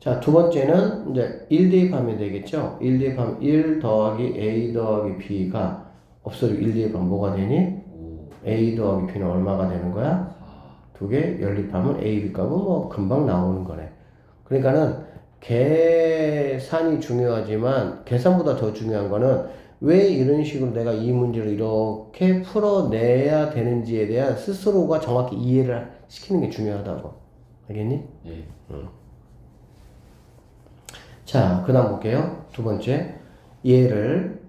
자, 두 번째는 이제 1 대입하면 되겠죠? 1 대입하면 1 더하기 A 더하기 B가 없어지고 1 대입하면 뭐가 되니? 5. A 더하기 B는 얼마가 되는 거야? 4. 두 개 연립하면 A, B 값은 뭐 금방 나오는 거네. 그러니까는 계산이 중요하지만 계산보다 더 중요한 거는 왜 이런 식으로 내가 이 문제를 이렇게 풀어내야 되는지에 대한 스스로가 정확히 이해를 시키는 게 중요하다고. 알겠니? 예. 자, 그 다음 볼게요. 두 번째. 얘를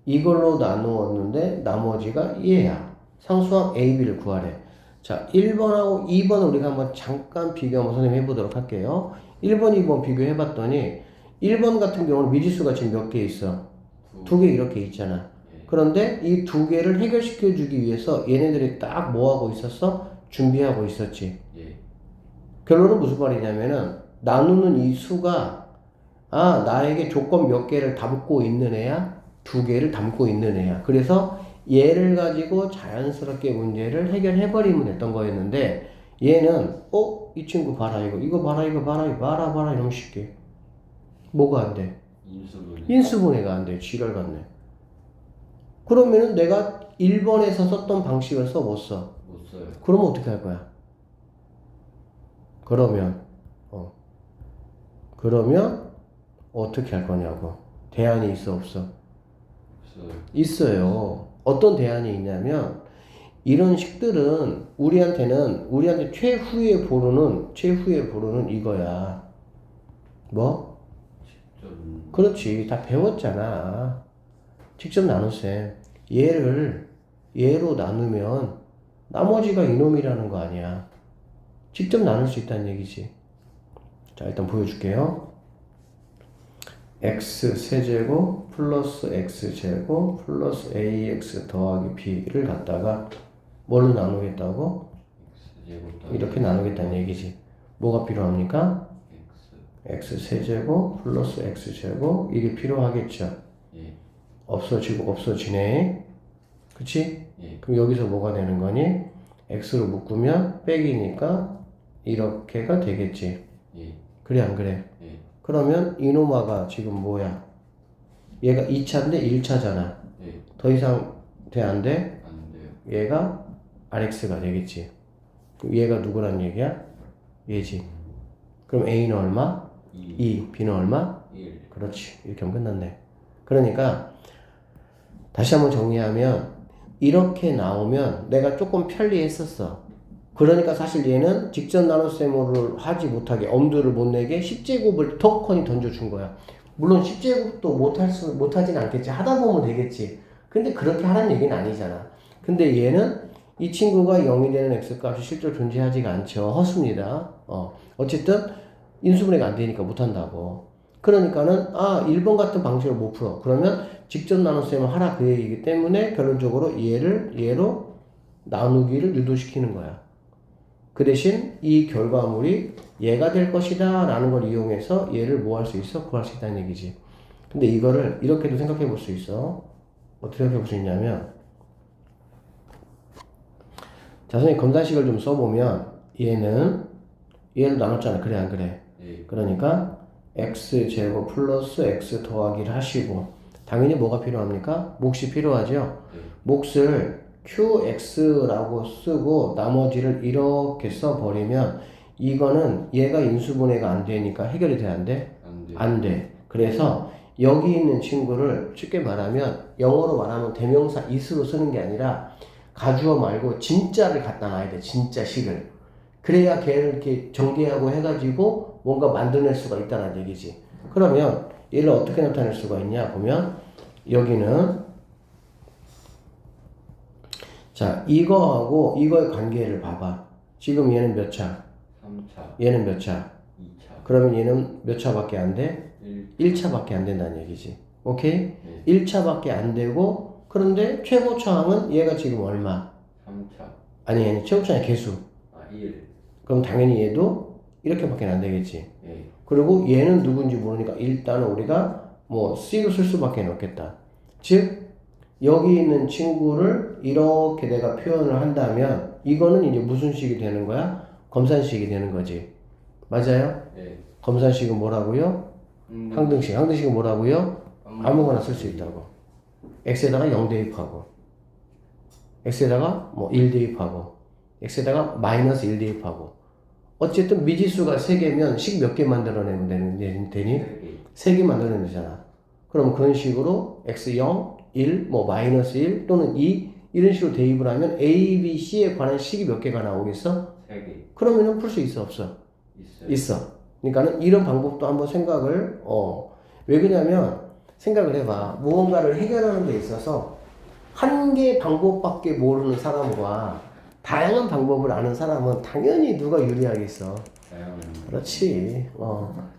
이걸로 나누었는데 나머지가 얘야. 상수항 A, B를 구하래. 자, 1번하고 2번을 우리가 한번 잠깐 비교 한번 선생님 해보도록 할게요. 1번, 2번 비교해봤더니 1번 같은 경우는 미지수가 지금 몇 개 있어? 두 개 이렇게 있잖아. 그런데 이 두 개를 해결시켜 주기 위해서 얘네들이 딱 뭐 하고 있었어? 준비하고 있었지. 예. 결론은 무슨 말이냐면은 나누는 이 수가 나에게 조건 몇 개를 담고 있는 애야? 두 개를 담고 있는 애야. 그래서 얘를 가지고 자연스럽게 문제를 해결해 버리면 됐던 거였는데 얘는 이 친구 봐라 이거 봐라 이거 봐라 이거 봐라 이러면 쉽게 뭐가 안 돼? 인수분해가 안 돼. 지랄 같네. 그러면은 내가 1번에서 썼던 방식을 못 써. 못 써요. 그러면 어떻게 할 거야? 그러면 어떻게 할 거냐고. 대안이 있어 없어? 없어요. 있어요. 어떤 대안이 있냐면 이런 식들은 우리한테 최후의 보루는 이거야. 뭐? 직접 그렇지. 다 배웠잖아. 직접 나눗셈. 얘로 나누면 나머지가 이놈이라는 거 아니야. 직접 나눌 수 있다는 얘기지. 자, 일단 보여줄게요. x 세제곱 플러스 x제곱 플러스 ax 더하기 b를 갖다가 뭘로 나누겠다고? X제곱 이렇게 나누겠다는 얘기지. 뭐가 필요합니까? x 세제곱 플러스 x제곱 이게 필요하겠죠. 예. 없어지네. 그치? 예. 그럼 여기서 뭐가 되는 거니? x로 묶으면 빼기니까 이렇게가 되겠지. 예. 그래 안 그래? 예. 그러면 이노마가 지금 뭐야? 얘가 2차인데 1차잖아. 예. 더 이상 돼 안 돼? 안 돼요. 얘가 RX가 되겠지. 그럼 얘가 누구란 얘기야? 얘지. 그럼 A는 얼마? 2. B는 얼마? 1. 그렇지. 이렇게 하면 끝났네. 그러니까 다시 한번 정리하면 이렇게 나오면 내가 조금 편리했었어. 그러니까 사실 얘는 직접 나눗셈을 하지 못하게 엄두를 못 내게 10제곱을 턱커니 던져준 거야. 물론 10제곱도 못하진 않겠지. 하다 보면 되겠지. 근데 그렇게 하라는 얘기는 아니잖아. 근데 얘는 이 친구가 0이 되는 x값이 실제로 존재하지가 않죠. 허수입니다. 어쨌든 인수분해가 안 되니까 못한다고. 그러니까는 1번 같은 방식으로 못 풀어. 그러면 직접 나눗셈을 하라 그 얘기이기 때문에 결론적으로 얘로 나누기를 유도시키는 거야. 그 대신 이 결과물이 얘가 될 것이다 라는 걸 이용해서 얘를 뭐 할 수 있어? 구할 수 있다는 얘기지. 근데 이거를 이렇게도 생각해 볼 수 있어. 어떻게 생각해 볼 수 있냐면 자, 선생님 검산식을 좀 써보면 얘를 나눴잖아. 그래 안 그래? 예. 그러니까 x제곱 플러스 x 더하기를 하시고 당연히 뭐가 필요합니까? 몫이 필요하죠. 예. 몫을 qx라고 쓰고 나머지를 이렇게 써버리면 이거는 얘가 인수분해가 안 되니까 해결이 돼 안 돼? 안 돼요. 안 돼. 그래서 여기 있는 친구를 쉽게 말하면 영어로 말하면 대명사 is로 쓰는 게 아니라 가주어 말고 진짜를 갖다 놔야 돼. 진짜 식을. 그래야 걔를 이렇게 전개하고 해가지고 뭔가 만들어낼 수가 있다는 얘기지. 그러면 얘를 어떻게 나타낼 수가 있냐 보면 여기는 자 이거하고 이거의 관계를 봐봐. 지금 얘는 몇 차? 3차. 얘는 몇 차? 2차. 그러면 얘는 몇 차밖에 안 돼? 1차밖에 안 된다는 얘기지. 오케이? 네. 1차밖에 안 되고 그런데 최고차항은 얘가 지금 얼마? 3차. 아니 최고차항의 개수. 1. 그럼 당연히 얘도 이렇게밖에 안 되겠지. 예. 그리고 얘는 누군지 모르니까 일단은 우리가 뭐 C로 쓸 수밖에 없겠다. 즉 여기 있는 친구를 이렇게 내가 표현을 한다면 이거는 이제 무슨 식이 되는 거야? 검산식이 되는 거지. 맞아요? 예. 검산식은 뭐라고요? 항등식. 항등식은 뭐라고요? 아무거나 쓸 수 있다고. x에다가 0 대입하고 x에다가 뭐 1 대입하고 x에다가 마이너스 1 대입하고 어쨌든 미지수가 3개면 식 몇 개 만들어내면 되니? 3개 만들어내면 되잖아. 그럼 그런 식으로 x0, 1, 뭐 마이너스 1 또는 2 이런 식으로 대입을 하면 a, b, c에 관한 식이 몇 개가 나오겠어? 3개. 그러면은 풀 수 있어 없어? 있어요. 있어. 그러니까는 이런 방법도 한번 생각을 왜 그러냐면 생각을 해봐. 무언가를 해결하는 데 있어서 한 개의 방법밖에 모르는 사람과 다양한 방법을 아는 사람은 당연히 누가 유리하겠어. 그렇지.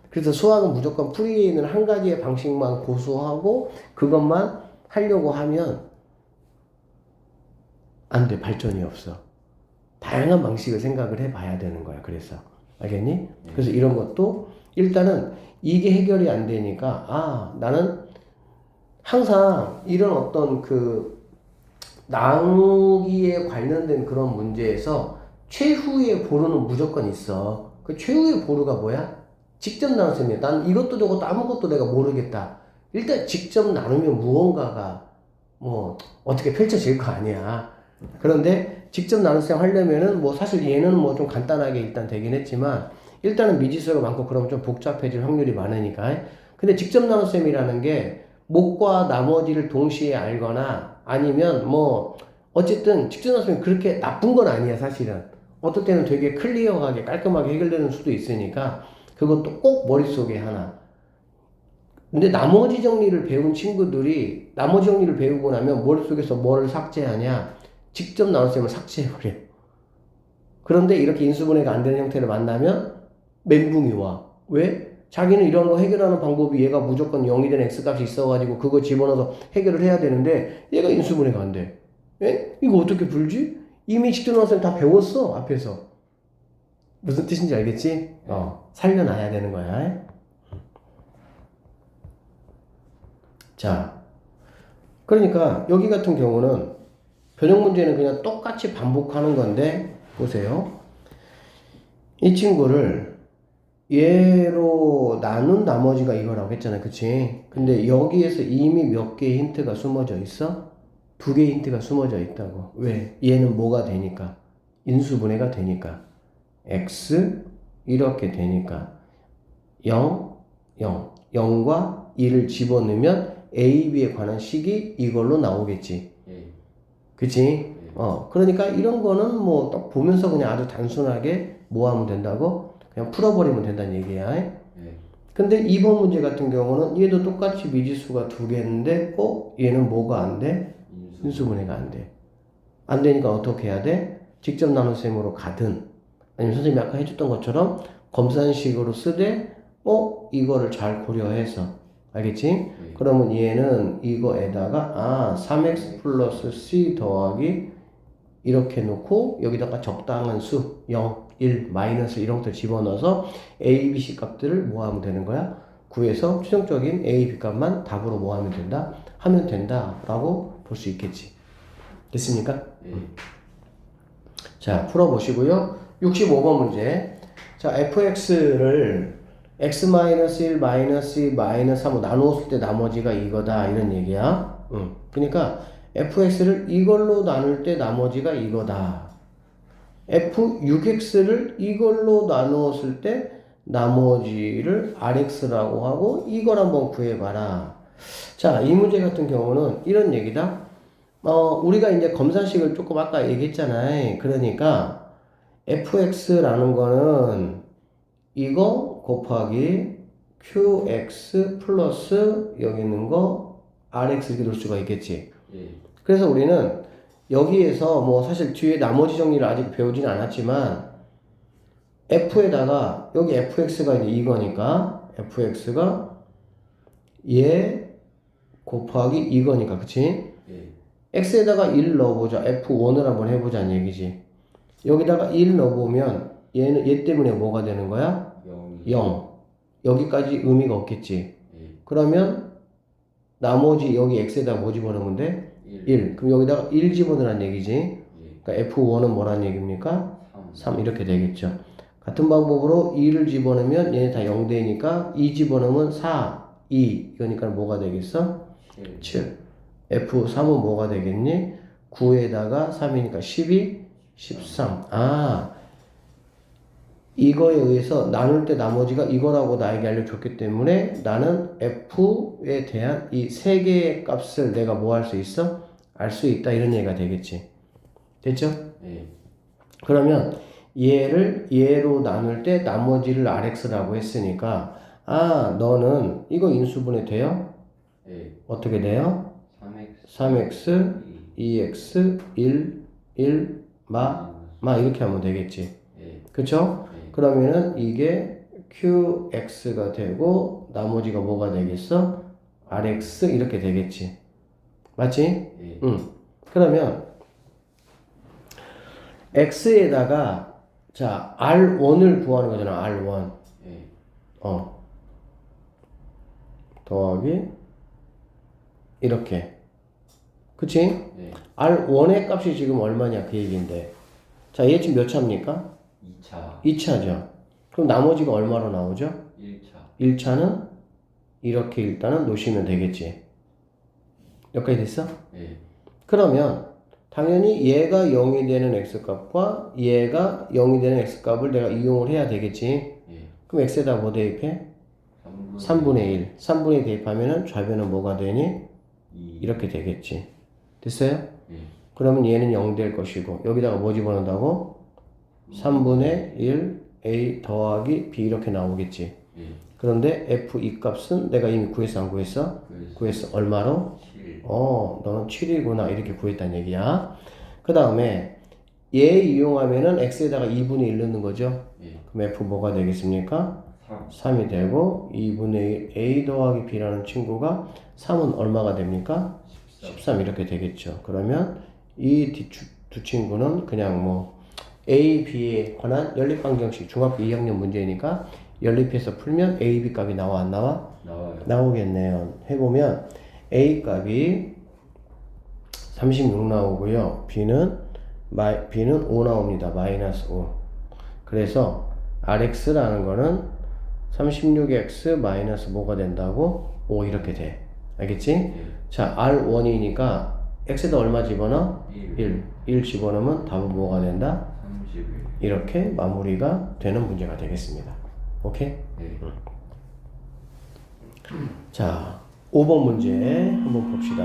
그래서 수학은 무조건 풀이에 있는 한 가지의 방식만 고수하고 그것만 하려고 하면 안 돼. 발전이 없어. 다양한 방식을 생각을 해봐야 되는 거야. 그래서 알겠니? 그래서 이런 것도 일단은 이게 해결이 안 되니까 나는 항상 이런 어떤 그 나누기에 관련된 그런 문제에서 최후의 보루는 무조건 있어. 그 최후의 보루가 뭐야? 직접 나눴으면 난 이것도 저것도 아무것도 내가 모르겠다. 일단 직접 나누면 무언가가 뭐 어떻게 펼쳐질 거 아니야. 그런데 직접 나눗셈 하려면은 뭐 사실 얘는 뭐 좀 간단하게 일단 되긴 했지만 일단은 미지수가 많고 그러면 좀 복잡해질 확률이 많으니까. 근데 직접 나눗셈이라는 게 목과 나머지를 동시에 알거나 아니면 뭐 어쨌든 직접 나눗셈이 그렇게 나쁜 건 아니야 사실은. 어떨 때는 되게 클리어하게 깔끔하게 해결되는 수도 있으니까 그것도 꼭 머릿속에 하나. 근데 나머지 정리를 배운 친구들이 나머지 정리를 배우고 나면 머릿속에서 뭐를 삭제하냐? 직접 나눗셈을 삭제해버려. 그런데 이렇게 인수분해가 안 되는 형태를 만나면 멘붕이 와. 왜? 자기는 이런 거 해결하는 방법이 얘가 무조건 0이 되는 x값이 있어가지고 그거 집어넣어서 해결을 해야 되는데 얘가 인수분해가 안 돼. 에? 이거 어떻게 풀지? 이미 직접 나눗셈 다 배웠어 앞에서. 무슨 뜻인지 알겠지? 살려놔야 되는 거야. 자, 그러니까 여기 같은 경우는 변형 문제는 그냥 똑같이 반복하는 건데 보세요. 이 친구를 얘로 나눈 나머지가 이거라고 했잖아. 그치? 근데 여기에서 이미 몇 개의 힌트가 숨어져 있어? 2개의 힌트가 숨어져 있다고. 왜? 얘는 뭐가 되니까? 인수분해가 되니까. x 이렇게 되니까 0, 0, 0과 2를 집어넣으면 a, b에 관한 식이 이걸로 나오겠지. 그치? 그러니까 이런 거는 뭐 딱 보면서 그냥 아주 단순하게 뭐 하면 된다고? 그냥 풀어버리면 된다는 얘기야. 근데 2번 문제 같은 경우는 얘도 똑같이 미지수가 2개인데 얘는 뭐가 안 돼? 인수분해가 안 돼. 안 되니까 어떻게 해야 돼? 직접 나눗셈으로 가든 아니면 선생님이 아까 해줬던 것처럼 검산식으로 쓰되 이거를 잘 고려해서 알겠지? 그러면 얘는 이거에다가 3x 플러스 c 더하기 이렇게 놓고 여기다가 적당한 수 0, 1, 마이너스 이런 것들 집어넣어서 a, b, c 값들을 뭐 하면 되는 거야? 구해서 최종적인 a, b 값만 답으로 뭐 하면 된다? 하면 된다 라고 볼 수 있겠지. 됐습니까? 자, 풀어보시고요. 65번 문제. 자, fx를 x-1, -2, -3로 나누었을 때 나머지가 이거다 이런 얘기야. 그러니까 fx를 이걸로 나눌 때 나머지가 이거다. f6x를 이걸로 나누었을 때 나머지를 rx라고 하고 이걸 한번 구해봐라. 자, 이 문제 같은 경우는 이런 얘기다. 우리가 이제 검산식을 조금 아까 얘기했잖아요. 그러니까 fx라는 거는 이거 곱하기 qx 플러스 여기 있는 거 rx 이렇게 놓을 수가 있겠지. 그래서 우리는 여기에서 뭐 사실 뒤에 나머지 정리를 아직 배우진 않았지만 f에다가 여기 fx가 이제 이거니까 fx가 얘 곱하기 이거니까 그치? x에다가 1 넣어보자. f1을 한번 해보자는 얘기지. 여기다가 1 넣어보면 얘 때문에 뭐가 되는 거야? 0. 여기까지 의미가 없겠지. 그러면 나머지 여기 x에다 뭐 집어넣으면 돼? 1. 그럼 여기다가 1 집어넣으란 얘기지. 그러니까 f1은 뭐란 얘기입니까? 3 이렇게 되겠죠. 같은 방법으로 2를 집어넣으면 얘네 다 0대니까 2 집어넣으면 4, 2 이거니까 뭐가 되겠어? 7. f3은 뭐가 되겠니? 9에다가 3이니까 12, 13. 이거에 의해서 나눌 때 나머지가 이거라고 나에게 알려줬기 때문에 나는 f에 대한 이 세 개의 값을 내가 뭐 할 수 있어? 알 수 있다 이런 얘기가 되겠지. 됐죠? 그러면 얘를 얘로 나눌 때 나머지를 rx라고 했으니까 너는 이거 인수분해 돼요? 어떻게 돼요? 3x, 2x, 1, 이렇게 하면 되겠지. 그쵸? 그러면은 이게 qx가 되고 나머지가 뭐가 되겠어? rx 이렇게 되겠지. 맞지? 그러면 x에다가 자 R1을 구하는 거잖아. R1 예. 더하기 이렇게 그치? 네. R1의 값이 지금 얼마냐 그 얘기인데 자 얘 지금 몇 차입니까? 2차. 2차죠. 그럼 나머지가 얼마로 나오죠? 1차. 1차는 이렇게 일단은 놓으시면 되겠지. 여기까지 됐어? 예. 그러면 당연히 얘가 0이 되는 x값과 얘가 0이 되는 x값을 내가 이용을 해야 되겠지. 예. 그럼 x에다 뭐 대입해? 3분의 1. 3분의 1 대입하면은 좌변은 뭐가 되니? 2. 이렇게 되겠지. 됐어요? 예. 그러면 얘는 0 될 것이고 여기다가 뭐 집어넣는다고? 3분의 1 a 더하기 b 이렇게 나오겠지. 예. 그런데 f 이 값은 내가 이미 구했어 안 구했어? 구했어. 얼마로? 7. 너는 7이구나 이렇게 구했다는 얘기야. 그 다음에 얘 이용하면은 x에다가 2분의 1 넣는 거죠. 예. 그럼 f 뭐가 되겠습니까? 3. 3이 되고 2분의 1 a 더하기 b라는 친구가 3은 얼마가 됩니까? 13 이렇게 되겠죠. 그러면 이 두 친구는 그냥 뭐 a, b에 관한 연립방정식 중학교 2학년 문제니까 연립해서 풀면 a, b 값이 나와 안 나와? 나와요. 나오겠네요. 해보면 a 값이 36 나오고요. b는 5 나옵니다. 마이너스 5. 그래서 rx라는 거는 36x 마이너스 뭐가 된다고? 5 이렇게 돼. 알겠지? 예. 자, R1이니까 x에다 얼마 집어넣어? 1. 1 집어넣으면 답은 뭐가 된다? 31. 이렇게 마무리가 되는 문제가 되겠습니다. 오케이? 예. 자, 5번 문제 한번 봅시다.